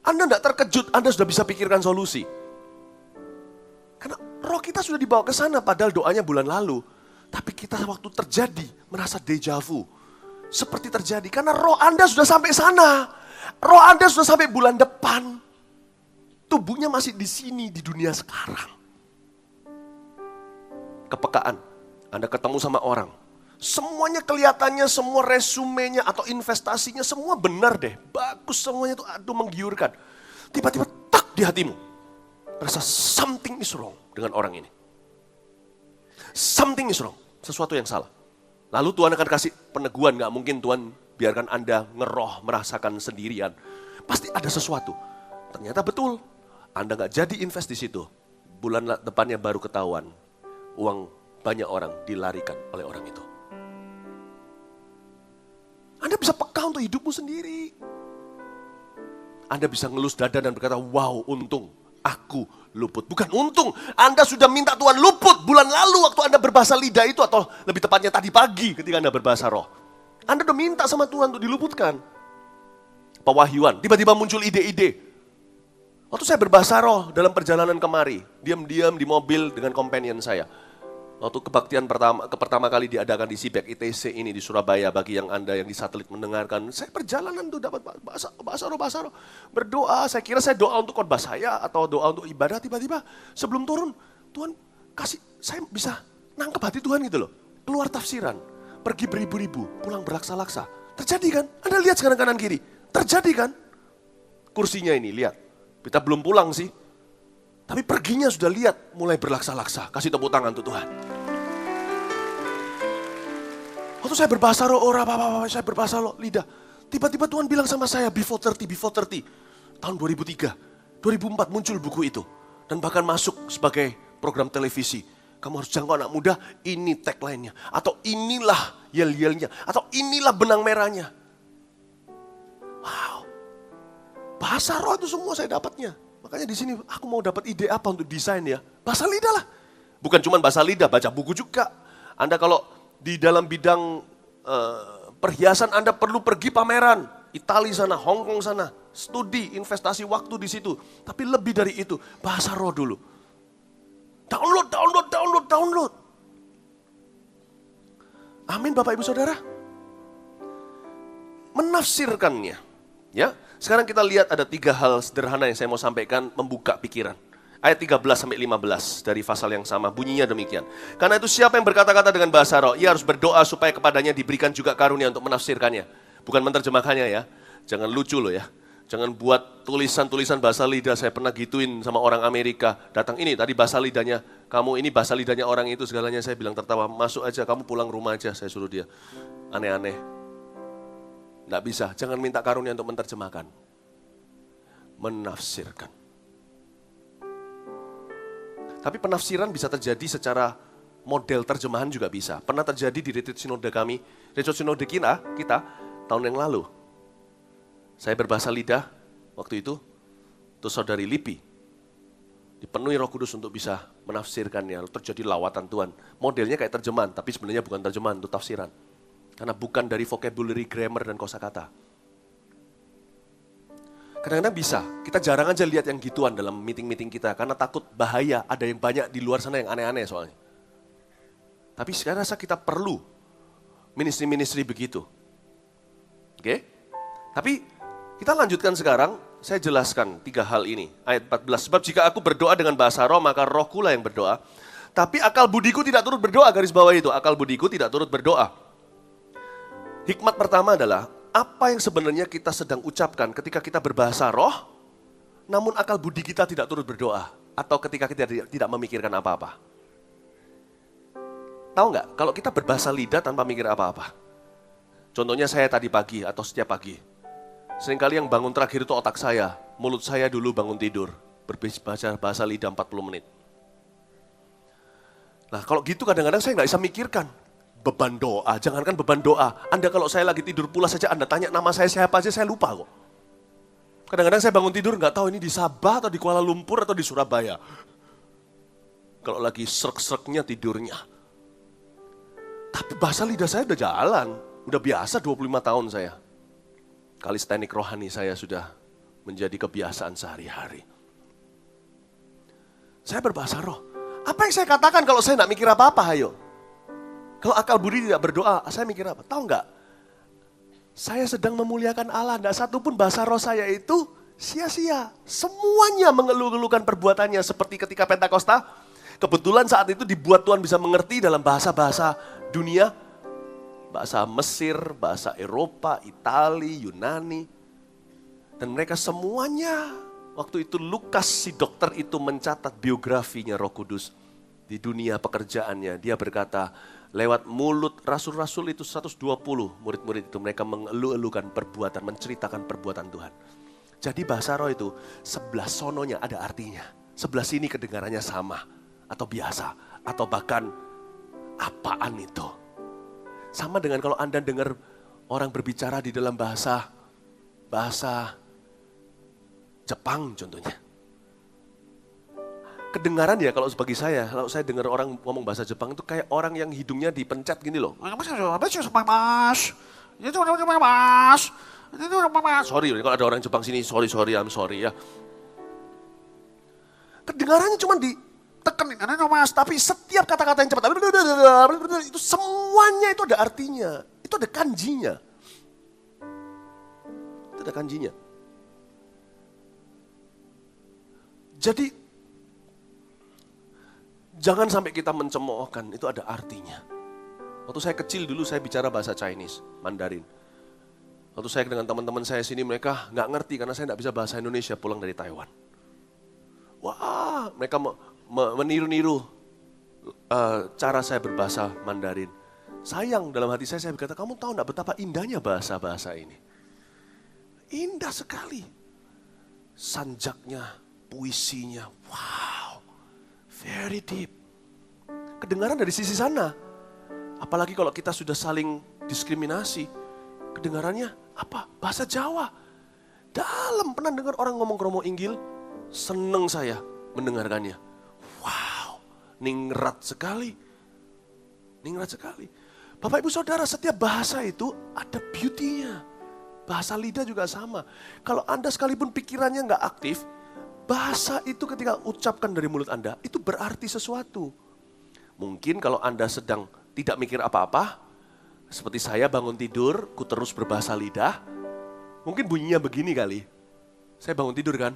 Anda tidak terkejut, Anda sudah bisa pikirkan solusi. Karena roh kita sudah dibawa ke sana, padahal doanya bulan lalu. Tapi kita waktu terjadi, merasa déjà vu. Seperti terjadi, karena roh Anda sudah sampai sana. Roh Anda sudah sampai bulan depan. tubuhnya masih di sini, di dunia sekarang. Kepekaan, Anda ketemu sama orang, semuanya kelihatannya, semua resumenya atau investasinya semua benar deh, bagus semuanya itu, aduh menggiurkan. Tiba-tiba tak di hatimu, rasa something is wrong dengan orang ini. Something is wrong, sesuatu yang salah. Lalu Tuhan akan kasih peneguhan, gak mungkin Tuhan biarkan Anda ngeroh, merasakan sendirian. Pasti ada sesuatu. Ternyata betul, Anda gak jadi invest di situ. Bulan depannya baru ketahuan, uang banyak orang dilarikan oleh orang itu. Anda bisa peka untuk hidupmu sendiri. Anda bisa ngelus dada dan berkata, wow untung aku luput. Bukan untung, Anda sudah minta Tuhan luput bulan lalu waktu Anda berbahasa lidah itu, atau lebih tepatnya tadi pagi ketika Anda berbahasa roh. Anda udah minta sama Tuhan untuk diluputkan. Pewahyuan, tiba-tiba muncul ide-ide. Waktu saya berbahasa roh dalam perjalanan kemari, diam-diam di mobil dengan companion saya. Waktu kebaktian pertama kali diadakan di Sibek ITC ini di Surabaya, bagi yang Anda yang di satelit mendengarkan, saya perjalanan tuh dapat bahasa roh. Berdoa, saya kira saya doa untuk khotbah saya atau doa untuk ibadah, tiba-tiba sebelum turun, Tuhan kasih, saya bisa nangkep hati Tuhan gitu loh. Keluar tafsiran, pergi beribu-ribu, pulang berlaksa-laksa. Terjadi kan? Anda lihat sekarang kanan kiri, terjadi kan? Kursinya ini, lihat. Kita belum pulang sih. Tapi perginya sudah lihat, mulai berlaksa-laksa. Kasih tepuk tangan untuk Tuhan. Waktu saya berbahasa roh, saya berbahasa roh, lidah. Tiba-tiba Tuhan bilang sama saya, before 30. Tahun 2003, 2004 muncul buku itu. Dan bahkan masuk sebagai program televisi. Kamu harus jangkau anak muda, ini tagline-nya. Atau inilah yel-yelnya. Atau inilah benang merahnya. Wow. Bahasa roh itu semua saya dapatnya. Makanya di sini aku mau dapat ide apa untuk desain ya. Bahasa lidah lah. Bukan cuma bahasa lidah, baca buku juga. Anda kalau di dalam bidang perhiasan Anda perlu pergi pameran. Italia sana, Hong Kong sana. Studi, investasi waktu di situ. Tapi lebih dari itu, bahasa roh dulu. Download. Amin Bapak Ibu Saudara. Menafsirkannya. Ya, sekarang kita lihat ada 3 hal sederhana yang saya mau sampaikan, membuka pikiran. Ayat 13-15 dari pasal yang sama, bunyinya demikian. Karena itu siapa yang berkata-kata dengan bahasa roh, ia harus berdoa supaya kepadanya diberikan juga karunia untuk menafsirkannya. Bukan menerjemahkannya ya, jangan lucu loh ya. Jangan buat tulisan-tulisan bahasa lidah, saya pernah gituin sama orang Amerika. Datang ini, tadi bahasa lidahnya, kamu ini bahasa lidahnya orang itu segalanya. Saya bilang tertawa, masuk aja, kamu pulang rumah aja, saya suruh dia. Aneh-aneh. Nggak bisa, jangan minta karunia untuk menerjemahkan. Menafsirkan. Tapi penafsiran bisa terjadi secara model terjemahan juga bisa. Pernah terjadi di retreat sinode kami, retreat sinode kita tahun yang lalu. Saya berbahasa lidah waktu itu, terus saudari Lipi dipenuhi Roh Kudus untuk bisa menafsirkannya. Terjadi lawatan Tuhan. Modelnya kayak terjemahan, tapi sebenarnya bukan terjemahan, itu tafsiran. Karena bukan dari vocabulary, grammar, dan kosakata. Kadang-kadang bisa, kita jarang aja lihat yang gituan dalam meeting-meeting kita. Karena takut bahaya, ada yang banyak di luar sana yang aneh-aneh soalnya. Tapi saya rasa kita perlu ministry-ministry begitu. Oke? Tapi kita lanjutkan sekarang, saya jelaskan 3 hal ini. Ayat 14, sebab jika aku berdoa dengan bahasa roh, maka rohku lah yang berdoa. Tapi akal budiku tidak turut berdoa, garis bawah itu. Akal budiku tidak turut berdoa. Hikmat pertama adalah, apa yang sebenarnya kita sedang ucapkan ketika kita berbahasa roh, namun akal budi kita tidak turut berdoa. Atau ketika kita tidak memikirkan apa-apa. Tahu nggak, kalau kita berbahasa lidah tanpa mikir apa-apa. Contohnya saya tadi pagi atau setiap pagi. Seringkali yang bangun terakhir itu otak saya. Mulut saya dulu bangun tidur. Berbahasa lidah 40 menit. Nah kalau gitu kadang-kadang saya nggak bisa mikirkan. Beban doa, jangankan beban doa. Anda kalau saya lagi tidur pulas saja, Anda tanya nama saya siapa aja, saya lupa kok. Kadang-kadang saya bangun tidur nggak tahu ini di Sabah atau di Kuala Lumpur atau di Surabaya. Kalau lagi srek-sreknya tidurnya. Tapi bahasa lidah saya udah jalan, udah biasa 25 tahun saya. Kalistenik rohani saya sudah menjadi kebiasaan sehari-hari. Saya berbahasa roh. Apa yang saya katakan kalau saya nggak mikir apa-apa, ayo? Kalau akal budi tidak berdoa, saya mikir apa? Tahu nggak? Saya sedang memuliakan Allah, nggak satupun bahasa roh saya itu sia-sia. Semuanya mengeluh-elukan perbuatannya seperti ketika Pentakosta. Kebetulan saat itu dibuat Tuhan bisa mengerti dalam bahasa-bahasa dunia. Bahasa Mesir, bahasa Eropa, Itali, Yunani. Dan mereka semuanya, waktu itu Lukas si dokter itu mencatat biografinya Roh Kudus. Di dunia pekerjaannya, dia berkata, lewat mulut rasul-rasul itu 120 murid-murid itu mereka mengeluh-elukan perbuatan, menceritakan perbuatan Tuhan. Jadi bahasa roh itu sebelah sononya ada artinya. Sebelah sini kedengarannya sama atau biasa atau bahkan apaan itu. Sama dengan kalau Anda dengar orang berbicara di dalam bahasa Jepang contohnya. Kedengaran ya kalau bagi saya, kalau saya dengar orang ngomong bahasa Jepang itu kayak orang yang hidungnya dipencet gini loh. Sorry, kalau ada orang Jepang sini, sorry, I'm sorry ya. Kedengarannya cuma ditekan, tapi setiap kata-kata yang cepat, itu semuanya itu ada artinya. Itu ada kanjinya. Itu ada kanjinya. Jadi, jangan sampai kita mencemoohkan, itu ada artinya. Waktu saya kecil dulu saya bicara bahasa Chinese, Mandarin. Waktu saya dengan teman-teman saya sini mereka nggak ngerti karena saya nggak bisa bahasa Indonesia pulang dari Taiwan. Wah, mereka meniru-niru cara saya berbahasa Mandarin. Sayang dalam hati saya berkata, kamu tahu nggak betapa indahnya bahasa-bahasa ini? Indah sekali. Sanjaknya, puisinya, wow, very deep. Kedengaran dari sisi sana. Apalagi kalau kita sudah saling diskriminasi. Kedengarannya apa? Bahasa Jawa. Dalam pernah dengar orang ngomong kromo Inggil, seneng saya mendengarkannya. Wow, ningrat sekali. Ningrat sekali. Bapak Ibu Saudara, setiap bahasa itu ada beauty-nya. Bahasa lidah juga sama. Kalau Anda sekalipun pikirannya nggak aktif, bahasa itu ketika ucapkan dari mulut Anda, itu berarti sesuatu. Mungkin kalau Anda sedang tidak mikir apa-apa, seperti saya bangun tidur, ku terus berbahasa lidah, mungkin bunyinya begini kali. Saya bangun tidur kan,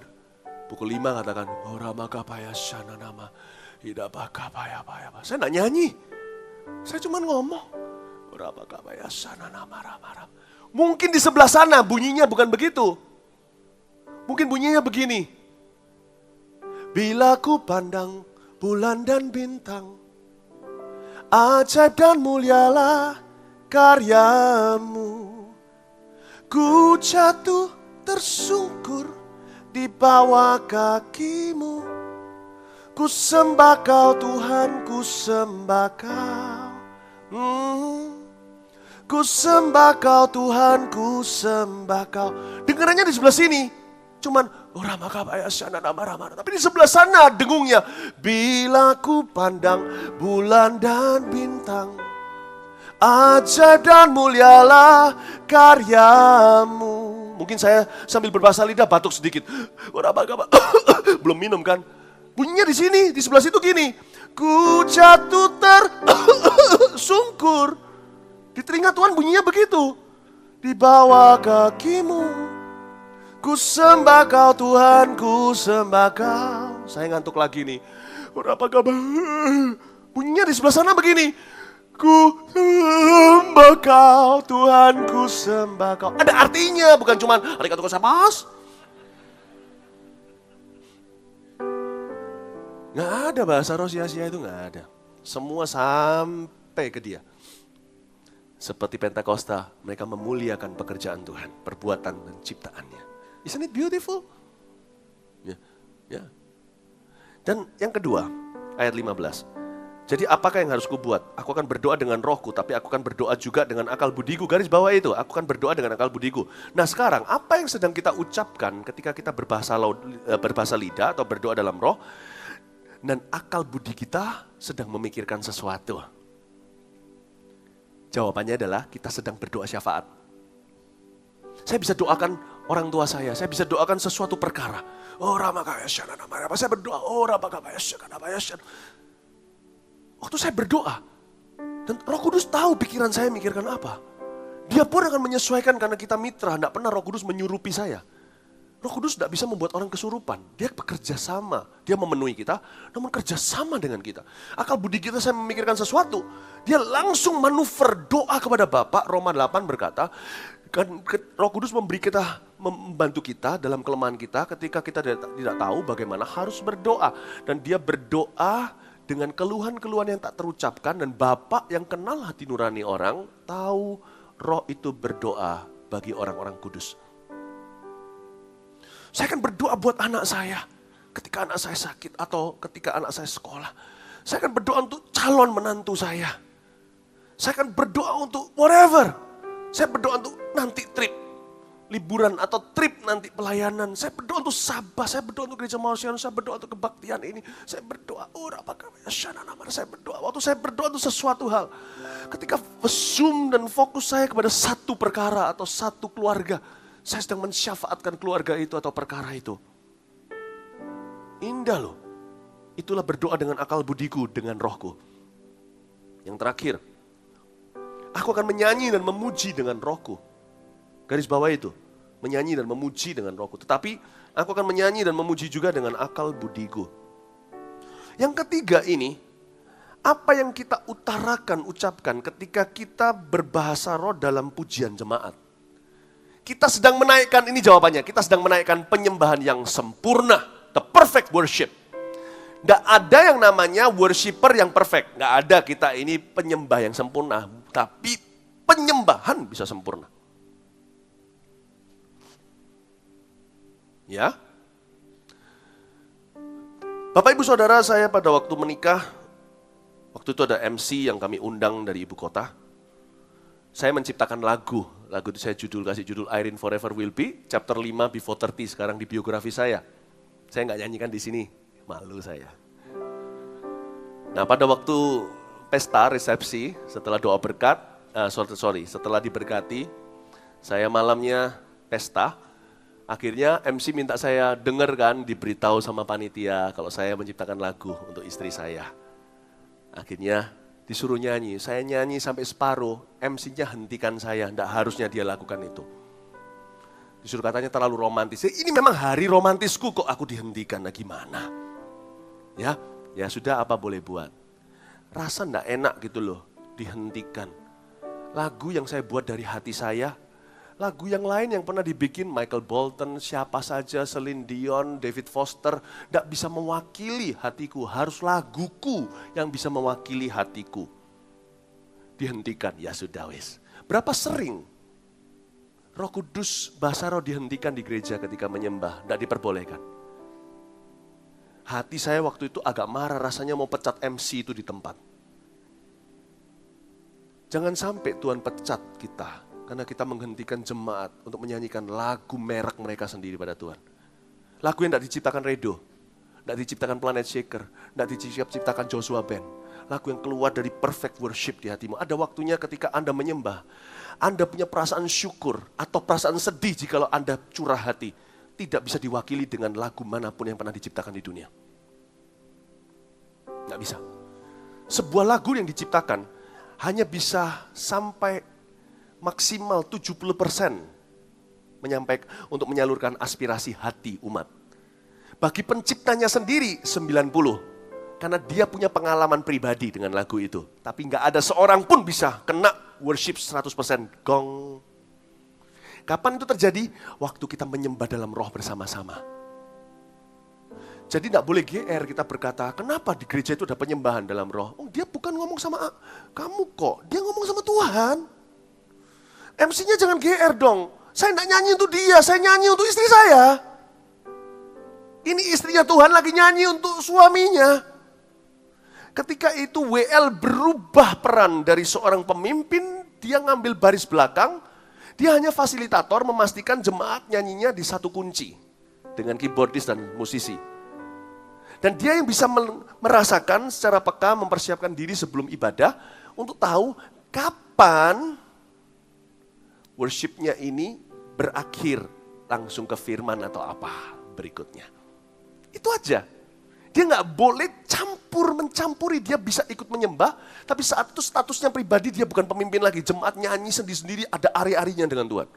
pukul 5 katakan, Orama kapaya shana nama, hidapah kapaya paya. Saya nggak nyanyi, saya cuma ngomong. Orama kapaya shana nama ramaram. Mungkin di sebelah sana bunyinya bukan begitu. Mungkin bunyinya begini. Bila ku pandang bulan dan bintang, ajaib dan mulialah karyamu. Ku jatuh tersungkur di bawah kakimu. Ku sembah kau Tuhan, ku sembah kau. Ku sembah kau Tuhan, ku sembah kau. Dengarannya di sebelah sini. Cuman, tapi di sebelah sana dengungnya. Bila ku pandang bulan dan bintang, ajaib dan mulialah karyamu. Mungkin saya sambil berbahasa lidah batuk sedikit. Belum minum kan. Bunyinya di sini, di sebelah situ gini. Ku jatuh tersungkur. Di telinga Tuhan bunyinya begitu. Di bawah kakimu. Ku sembah kau Tuhan, ku sembah kau. Saya ngantuk lagi nih. Bunyinya di sebelah sana begini. Ku sembah kau Tuhan, ku sembah kau. Ada artinya, bukan cuma arigatou gozaimasu. Nggak ada bahasa roh sia-sia itu, nggak ada. Semua sampai ke dia. Seperti Pentakosta, mereka memuliakan pekerjaan Tuhan, perbuatan dan ciptaannya. Isn't it beautiful? Ya. Dan yang kedua, ayat 15. Jadi apakah yang harus kubuat? Aku akan berdoa dengan rohku, tapi aku akan berdoa juga dengan akal budiku. Garis bawah itu, aku akan berdoa dengan akal budiku. Nah sekarang, apa yang sedang kita ucapkan ketika kita berbahasa lidah atau berdoa dalam roh, dan akal budi kita sedang memikirkan sesuatu? Jawabannya adalah kita sedang berdoa syafaat. Saya bisa doakan orang tua saya bisa doakan sesuatu perkara. Saya berdoa, waktu saya berdoa, dan Roh Kudus tahu pikiran saya mikirkan apa. Dia pun akan menyesuaikan karena kita mitra, tidak pernah Roh Kudus menyurupi saya. Roh Kudus tidak bisa membuat orang kesurupan. Dia bekerja sama. Dia memenuhi kita, namun kerja sama dengan kita. Akal budi kita saya memikirkan sesuatu. Dia langsung manuver doa kepada Bapa. Roma 8 berkata, Roh Kudus membantu kita dalam kelemahan kita ketika kita tidak tahu bagaimana harus berdoa. Dan dia berdoa dengan keluhan-keluhan yang tak terucapkan. Dan Bapa yang kenal hati nurani orang tahu Roh itu berdoa bagi orang-orang kudus. Saya akan berdoa buat anak saya ketika anak saya sakit atau ketika anak saya sekolah. Saya akan berdoa untuk calon menantu saya. Saya akan berdoa untuk whatever. Saya berdoa untuk nanti trip liburan atau trip nanti pelayanan. Saya berdoa untuk Sabah, saya berdoa untuk gereja Mausian, saya berdoa untuk kebaktian ini. Saya berdoa, saya berdoa. Waktu saya berdoa untuk sesuatu hal. Ketika zoom dan fokus saya kepada satu perkara atau satu keluarga. Saya sedang mensyafaatkan keluarga itu atau perkara itu. Indah loh. Itulah berdoa dengan akal budiku, dengan rohku. Yang terakhir, aku akan menyanyi dan memuji dengan rohku. Garis bawah itu, menyanyi dan memuji dengan rohku. Tetapi aku akan menyanyi dan memuji juga dengan akal budiku. Yang ketiga ini, apa yang kita ucapkan ketika kita berbahasa roh dalam pujian jemaat. Kita sedang menaikkan, ini jawabannya, kita sedang menaikkan penyembahan yang sempurna. The perfect worship. Nggak ada yang namanya worshiper yang perfect. Nggak ada kita ini penyembah yang sempurna. Tapi penyembahan bisa sempurna. Ya. Bapak Ibu Saudara, saya pada waktu menikah, waktu itu ada MC yang kami undang dari ibu kota. Saya menciptakan lagu itu saya kasih judul Irene Forever Will Be, chapter 5 Before 30 sekarang di biografi saya. Saya nggak nyanyikan di sini, malu saya. Nah pada waktu pesta resepsi, setelah doa berkat, setelah diberkati, saya malamnya pesta, akhirnya MC minta saya dengarkan, diberitahu sama panitia kalau saya menciptakan lagu untuk istri saya. Akhirnya disuruh nyanyi, saya nyanyi sampai separuh, MC-nya hentikan saya, tidak harusnya dia lakukan itu. Disuruh katanya terlalu romantis, ini memang hari romantisku kok aku dihentikan, nah gimana? Ya sudah apa boleh buat. Rasa tidak enak gitu loh, dihentikan. Lagu yang saya buat dari hati saya, lagu yang lain yang pernah dibikin Michael Bolton, siapa saja, Celine Dion, David Foster, tidak bisa mewakili hatiku. Harus laguku yang bisa mewakili hatiku. Dihentikan, ya sudah wes. Berapa sering Roh Kudus, bahasa roh dihentikan di gereja ketika menyembah, tidak diperbolehkan. Hati saya waktu itu agak marah, rasanya mau pecat MC itu di tempat. Jangan sampai Tuhan pecat kita. Karena kita menghentikan jemaat untuk menyanyikan lagu merek mereka sendiri pada Tuhan. Lagu yang tidak diciptakan Redo, tidak diciptakan Planet Shaker, tidak diciptakan Joshua Band. Lagu yang keluar dari perfect worship di hatimu. Ada waktunya ketika Anda menyembah, Anda punya perasaan syukur atau perasaan sedih jikalau Anda curah hati. Tidak bisa diwakili dengan lagu manapun yang pernah diciptakan di dunia. Tidak bisa. Sebuah lagu yang diciptakan hanya bisa sampai maksimal 70% menyampaikan untuk menyalurkan aspirasi hati umat. Bagi penciptanya sendiri 90, karena dia punya pengalaman pribadi dengan lagu itu. Tapi nggak ada seorang pun bisa kena worship 100% gong. Kapan itu terjadi? Waktu kita menyembah dalam roh bersama-sama. Jadi tidak boleh GR kita berkata, kenapa di gereja itu ada penyembahan dalam roh? Oh, dia bukan ngomong sama kamu kok, dia ngomong sama Tuhan. MC-nya jangan GR dong. Saya tidak nyanyi untuk dia, saya nyanyi untuk istri saya. Ini istrinya Tuhan lagi nyanyi untuk suaminya. Ketika itu WL berubah peran dari seorang pemimpin, dia ngambil baris belakang, dia hanya fasilitator memastikan jemaat nyanyinya di satu kunci. Dengan keyboardis dan musisi. Dan dia yang bisa merasakan secara peka, mempersiapkan diri sebelum ibadah, untuk tahu kapan worship-nya ini berakhir langsung ke firman atau apa berikutnya. Itu aja. Dia nggak boleh mencampuri, dia bisa ikut menyembah, tapi saat itu statusnya pribadi dia bukan pemimpin lagi. Jemaat nyanyi sendiri-sendiri, ada ari-arinya dengan Tuhan.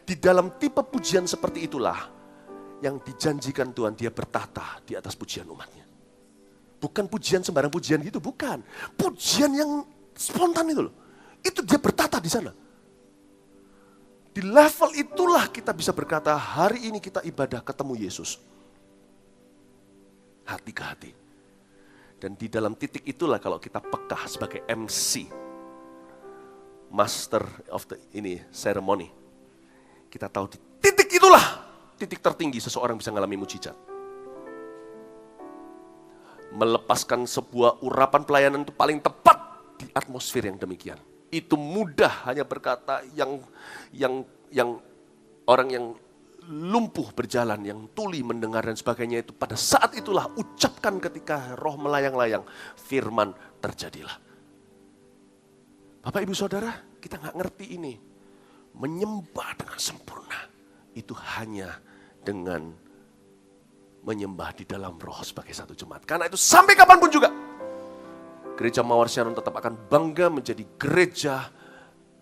Di dalam tipe pujian seperti itulah, yang dijanjikan Tuhan, dia bertata di atas pujian umatnya. Bukan pujian sembarang pujian gitu, bukan. Pujian yang spontan itu loh. Itu dia bertata di sana. Di level itulah kita bisa berkata, hari ini kita ibadah ketemu Yesus. Hati ke hati. Dan di dalam titik itulah kalau kita peka sebagai MC, Master of the ceremony. Kita tahu di titik itulah, titik tertinggi seseorang bisa mengalami mujizat. Melepaskan sebuah urapan pelayanan itu paling tepat di atmosfer yang demikian. Itu mudah hanya berkata yang orang yang lumpuh berjalan, yang tuli mendengar dan sebagainya itu pada saat itulah ucapkan ketika roh melayang-layang, firman terjadilah. Bapak ibu saudara, kita nggak ngerti ini. Menyembah dengan sempurna itu hanya dengan menyembah di dalam roh sebagai satu jemaat. Karena itu sampai kapanpun juga Gereja Mawar Shalom tetap akan bangga menjadi gereja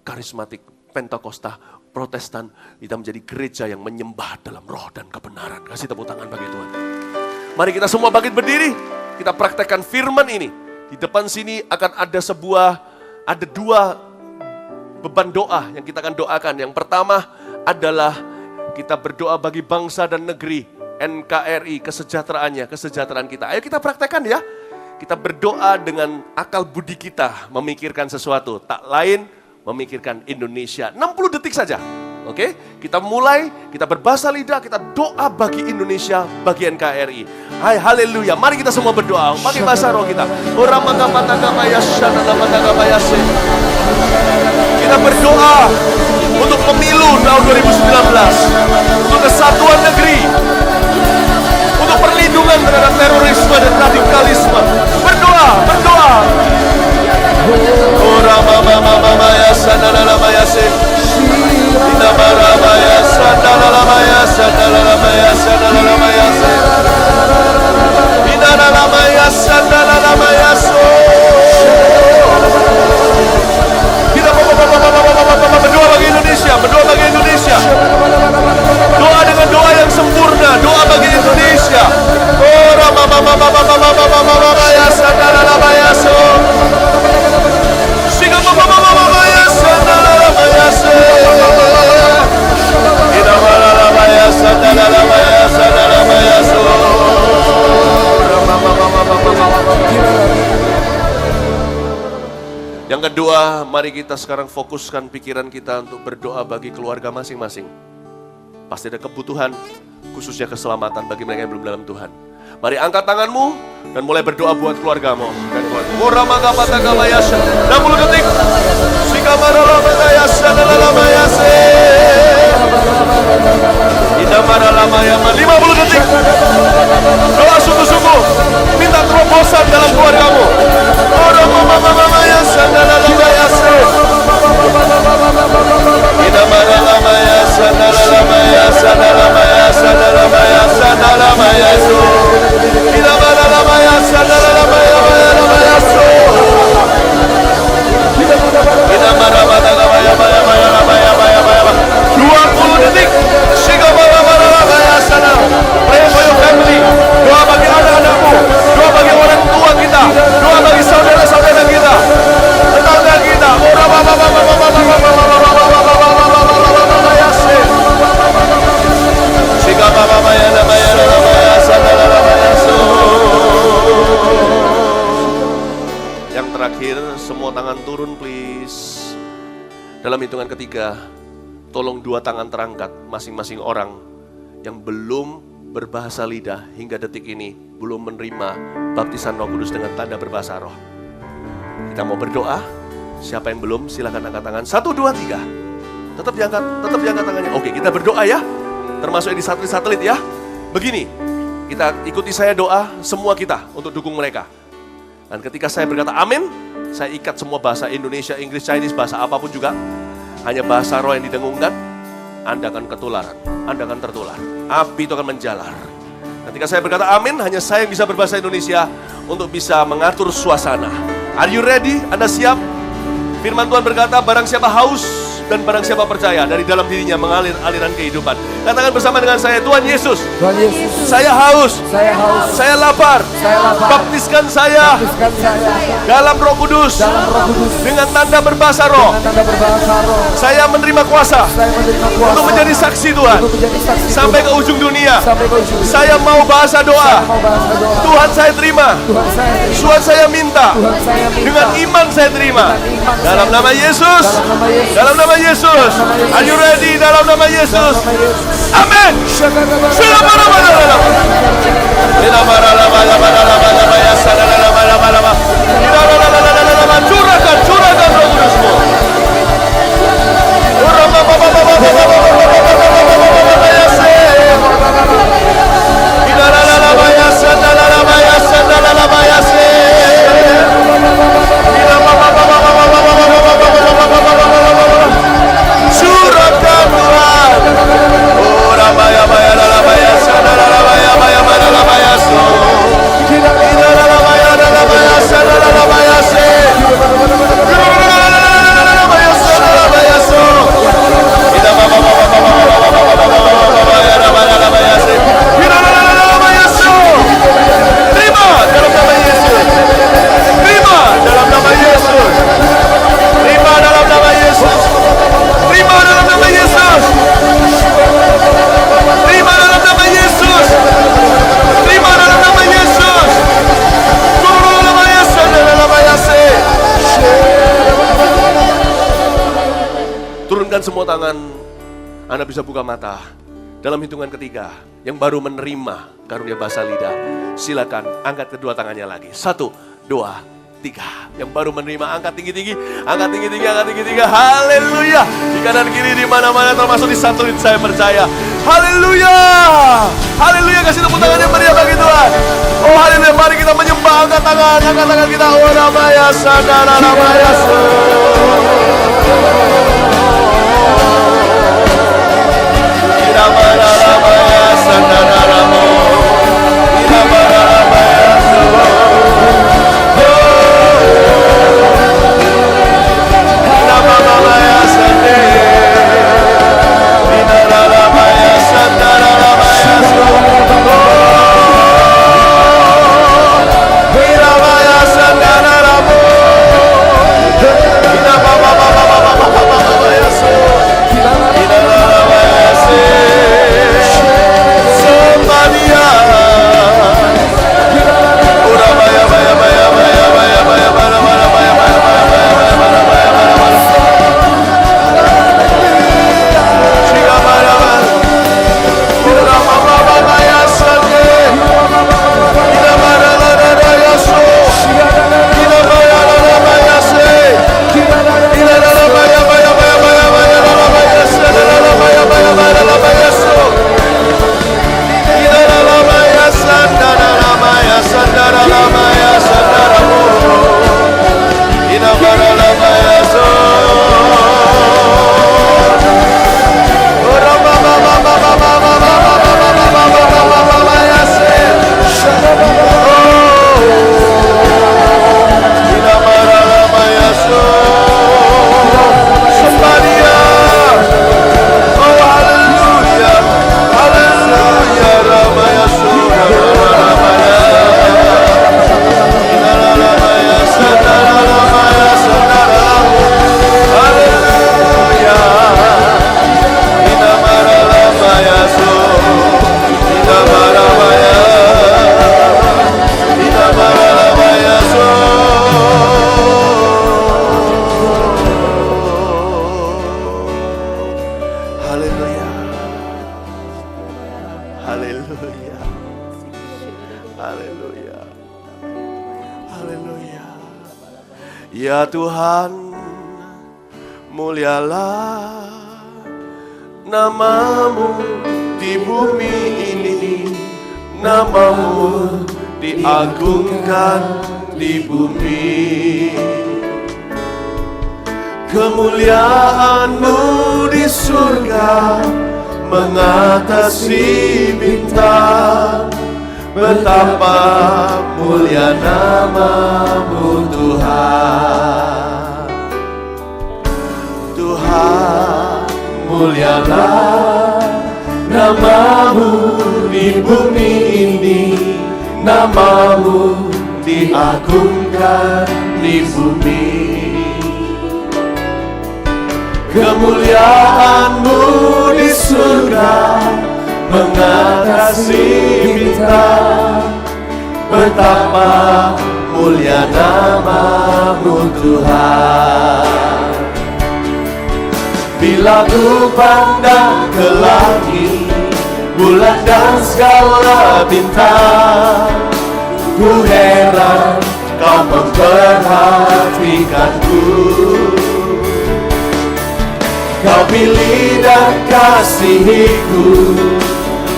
karismatik, Pentakosta, Protestan. Kita menjadi gereja yang menyembah dalam roh dan kebenaran. Kasih tepuk tangan bagi Tuhan. Mari kita semua bangkit berdiri. Kita praktekkan firman ini. Di depan sini akan ada dua beban doa yang kita akan doakan. Yang pertama adalah kita berdoa bagi bangsa dan negeri, NKRI, kesejahteraan kita. Ayo kita praktekkan ya. Kita berdoa dengan akal budi kita, memikirkan sesuatu. Tak lain, memikirkan Indonesia. 60 detik saja. Oke? Kita mulai, kita berbahasa lidah, kita doa bagi Indonesia, bagi NKRI. Hai, haleluya. Mari kita semua berdoa. Pakai bahasa roh kita. Kita berdoa untuk pemilu tahun 2019. Untuk kesatuan negeri. Untuk perlindungan terhadap terorisme dan radikalisme. Berdoa. Berdoa bagi Indonesia. Doa dengan doa yang sempurna, doa bagi Indonesia. Yang kedua, mari kita sekarang fokuskan pikiran kita untuk berdoa bagi keluarga masing-masing. Pasti ada kebutuhan, khususnya keselamatan bagi mereka yang belum dalam Tuhan. Mari angkat tanganmu dan mulai berdoa buat keluargamu. 60 detik. 50 detik. Doa sungguh-sungguh. Minta terobosan dalam keluargamu. Pray for your family. Doa bagi anak-anakmu, doa bagi orang tua kita, doa bagi saudara-saudara kita, tetangga kita. Yang terakhir, semua tangan turun please. Dalam hitungan ketiga, tolong dua tangan terangkat masing-masing orang yang belum berbahasa lidah hingga detik ini, belum menerima baptisan Roh Kudus dengan tanda berbahasa roh. Kita mau berdoa. Siapa yang belum, silakan angkat tangan. 1, 2, 3. Tetap diangkat tangannya. Oke, kita berdoa ya. Termasuk yang di satelit ya. Begini, kita ikuti saya doa semua kita untuk dukung mereka. Dan ketika saya berkata amin, saya ikat semua bahasa Indonesia, Inggris, Chinese, bahasa apapun juga. Hanya bahasa roh yang didengungkan, Anda akan ketularan, Anda akan tertular. Api itu akan menjalar. Ketika saya berkata amin, hanya saya yang bisa berbahasa Indonesia untuk bisa mengatur suasana. Are you ready? Anda siap? Firman Tuhan berkata, barang siapa haus, Dan barang siapa percaya, dari dalam dirinya mengalir aliran kehidupan. Katakan bersama dengan saya, Tuhan Yesus, Tuhan Yesus, saya haus, saya lapar, baptiskan saya dalam Roh Kudus, dengan tanda berbahasa roh. Saya menerima kuasa untuk menjadi saksi Tuhan sampai ke ujung dunia. Saya mau bahasa doa. Tuhan saya terima, Tuhan saya minta, dengan iman saya terima. Dalam nama Yesus, dalam nama Yesus. Are you ready? Dalam nama Yesus. Amin. Curahkan Roh Kudus-Mu. Turunkan semua tangan, Anda bisa buka mata. Dalam hitungan ketiga, yang baru menerima karunia bahasa lidah, silakan angkat kedua tangannya lagi. 1, 2, 3. Yang baru menerima, angkat tinggi-tinggi, angkat tinggi-tinggi, angkat tinggi-tinggi. Haleluya. Di kanan kiri, di mana-mana, termasuk di satelit, saya percaya. Haleluya. Haleluya, kasih tepuk tangan yang meriah bagi Tuhan. Oh haleluya, mari kita menyembah, angkat tangan kita. Oh ramaya sadara ramaya Ya Tuhan, mulialah nama-Mu di bumi ini, nama-Mu diagungkan di bumi. Kemuliaan-Mu di surga mengatasi bintang. Betapa mulia nama-Mu Tuhan, Tuhan. Mulialah namamu di bumi ini, namamu diagungkan di bumi. Kemuliaanmu di surga mengatasi bintang. Betapa mulia namamu Tuhan. Bila ku pandang ke langit, bulan dan segala bintang, ku heran kau memperhatikanku. Kau pilih dan kasihiku,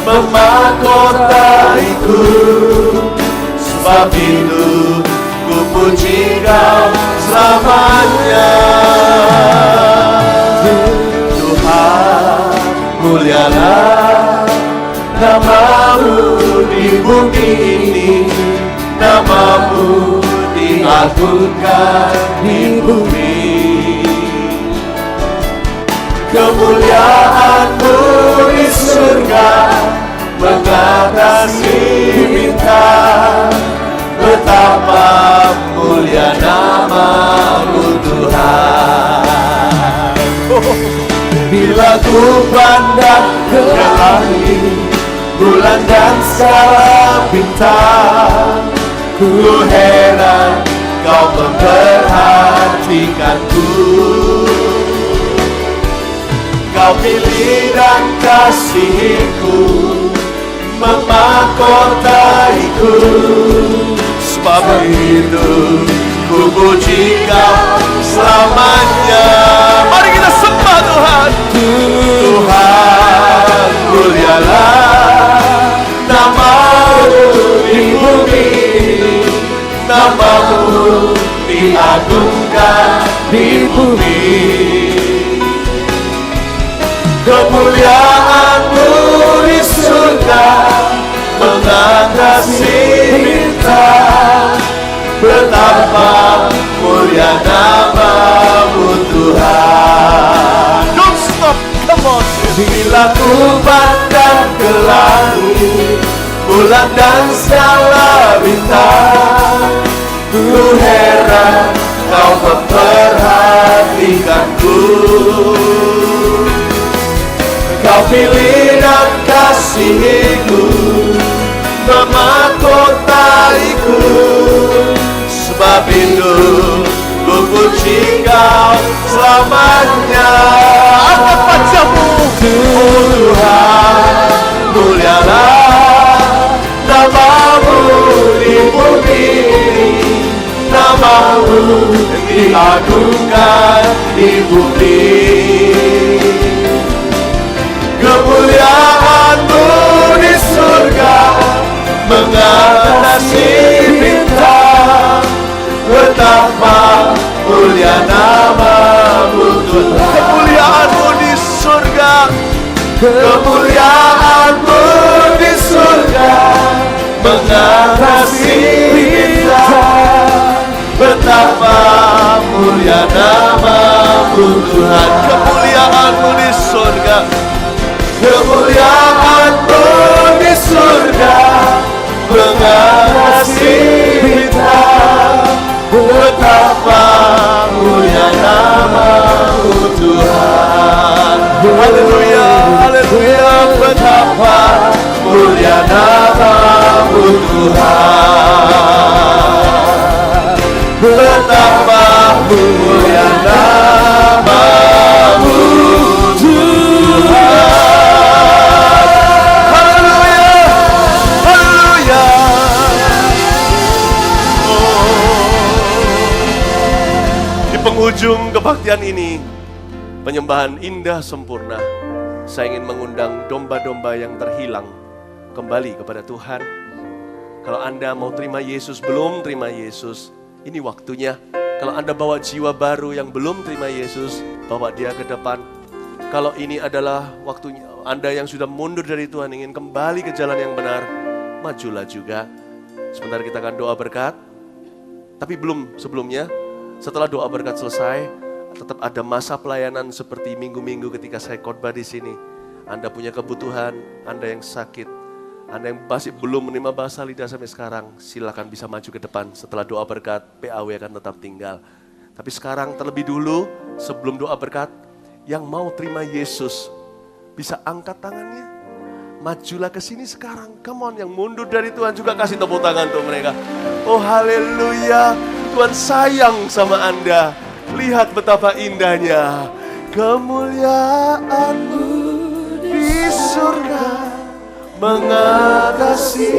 memahkotaiku. Sebab itu ku puji kau selamanya. Tuhan, mulialah namamu di bumi ini, namamu diagungkan di bumi. Kemuliaanmu di surga mengatasi bintang. Betapa mulia namamu Tuhan. Bila ku pandang ke langit, bulan dan segala bintang, ku heran kau memperhatikanku. Kau pilih dan kasihiku, memahkotaiku. Sebab itu ku puji kau selamanya. Mari kita sembah Tuhan. Tuhan, mulialah namamu di bumi ini, namamu diagungkan di bumi. Kemuliaanmu di surga mengatasi bintang. Betapa mulia namamu Tuhan. Don't stop, come on. Bila ku pandang ke langit, bulan dan segala bintang, ku heran kau memperhatikanku. Kau pilih dan kasihiku, memahkotaiku. Sebab itu ku puji kau selamanya. Angkat wajahmu, Tuhan, mulialah namamu di bumi ini, namamu diagungkan di bumi. Kemuliaanmu di surga mengatasi bintang. Betapa mulia namamu Tuhan. Kemuliaanmu di surga, kemuliaanmu di surga mengatasi bintang. Betapa mulia namamu Tuhan. Kemuliaanmu di surga, kemuliaanmu di surga mengatasi bintang. Betapa mulia namamu Tuhan. Haleluya, haleluya. Betapa mulia namamu Tuhan. Betapa mulia namamu Tuhan. Haleluya, haleluya. Di penghujung kebaktian ini, penyembahan indah sempurna, saya ingin mengundang domba-domba yang terhilang kembali kepada Tuhan. Kalau Anda mau terima Yesus, belum terima Yesus, ini waktunya. Kalau Anda bawa jiwa baru yang belum terima Yesus, bawa dia ke depan. Kalau ini adalah waktunya, Anda yang sudah mundur dari Tuhan ingin kembali ke jalan yang benar, majulah juga. Sebentar kita akan doa berkat. Tapi sebelumnya, setelah doa berkat selesai, tetap ada masa pelayanan seperti minggu-minggu ketika saya khotbah di sini. Anda punya kebutuhan, Anda yang sakit, Anda yang masih belum menerima bahasa lidah sampai sekarang, silakan bisa maju ke depan. Setelah doa berkat, PAW akan tetap tinggal. Tapi sekarang terlebih dulu, sebelum doa berkat, yang mau terima Yesus, bisa angkat tangannya. Majulah ke sini sekarang. Come on, yang mundur dari Tuhan juga kasih tepuk tangan untuk mereka. Oh haleluya, Tuhan sayang sama Anda. Lihat betapa indahnya kemuliaan-Mu di surga mengatasi.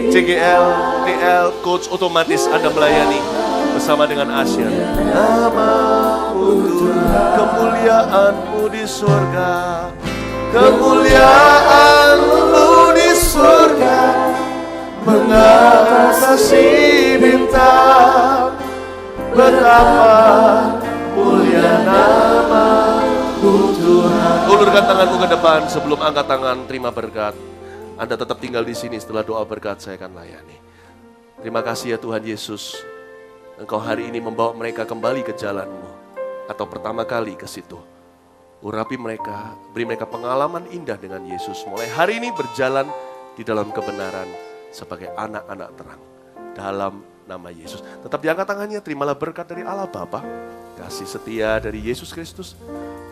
CGL, TL, coach otomatis Anda melayani bersama dengan Asia. Nama-Mu Tuhan, kemuliaan-Mu di surga, kemuliaan-Mu di surga mengatasi bintang. Betapa mulia nama-Mu Tuhan. Ulurkan tanganmu ke depan sebelum angkat tangan terima berkat. Anda tetap tinggal di sini, setelah doa berkat saya akan layani. Terima kasih ya Tuhan Yesus. Engkau hari ini membawa mereka kembali ke jalan-Mu. Atau pertama kali ke situ. Urapi mereka, beri mereka pengalaman indah dengan Yesus. Mulai hari ini berjalan di dalam kebenaran sebagai anak-anak terang. Dalam nama Yesus. Tetap diangkat tangannya, terimalah berkat dari Allah Bapa, kasih setia dari Yesus Kristus,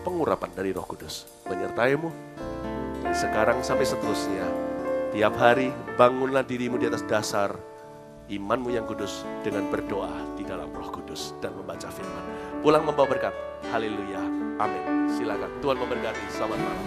pengurapan dari Roh Kudus menyertai-mu dari sekarang sampai seterusnya. Tiap hari bangunlah dirimu di atas dasar imanmu yang kudus dengan berdoa di dalam Roh Kudus dan membaca firman. Pulang membawa berkat. Haleluya. Amin. Silakan. Tuhan memberkati. Selamat malam.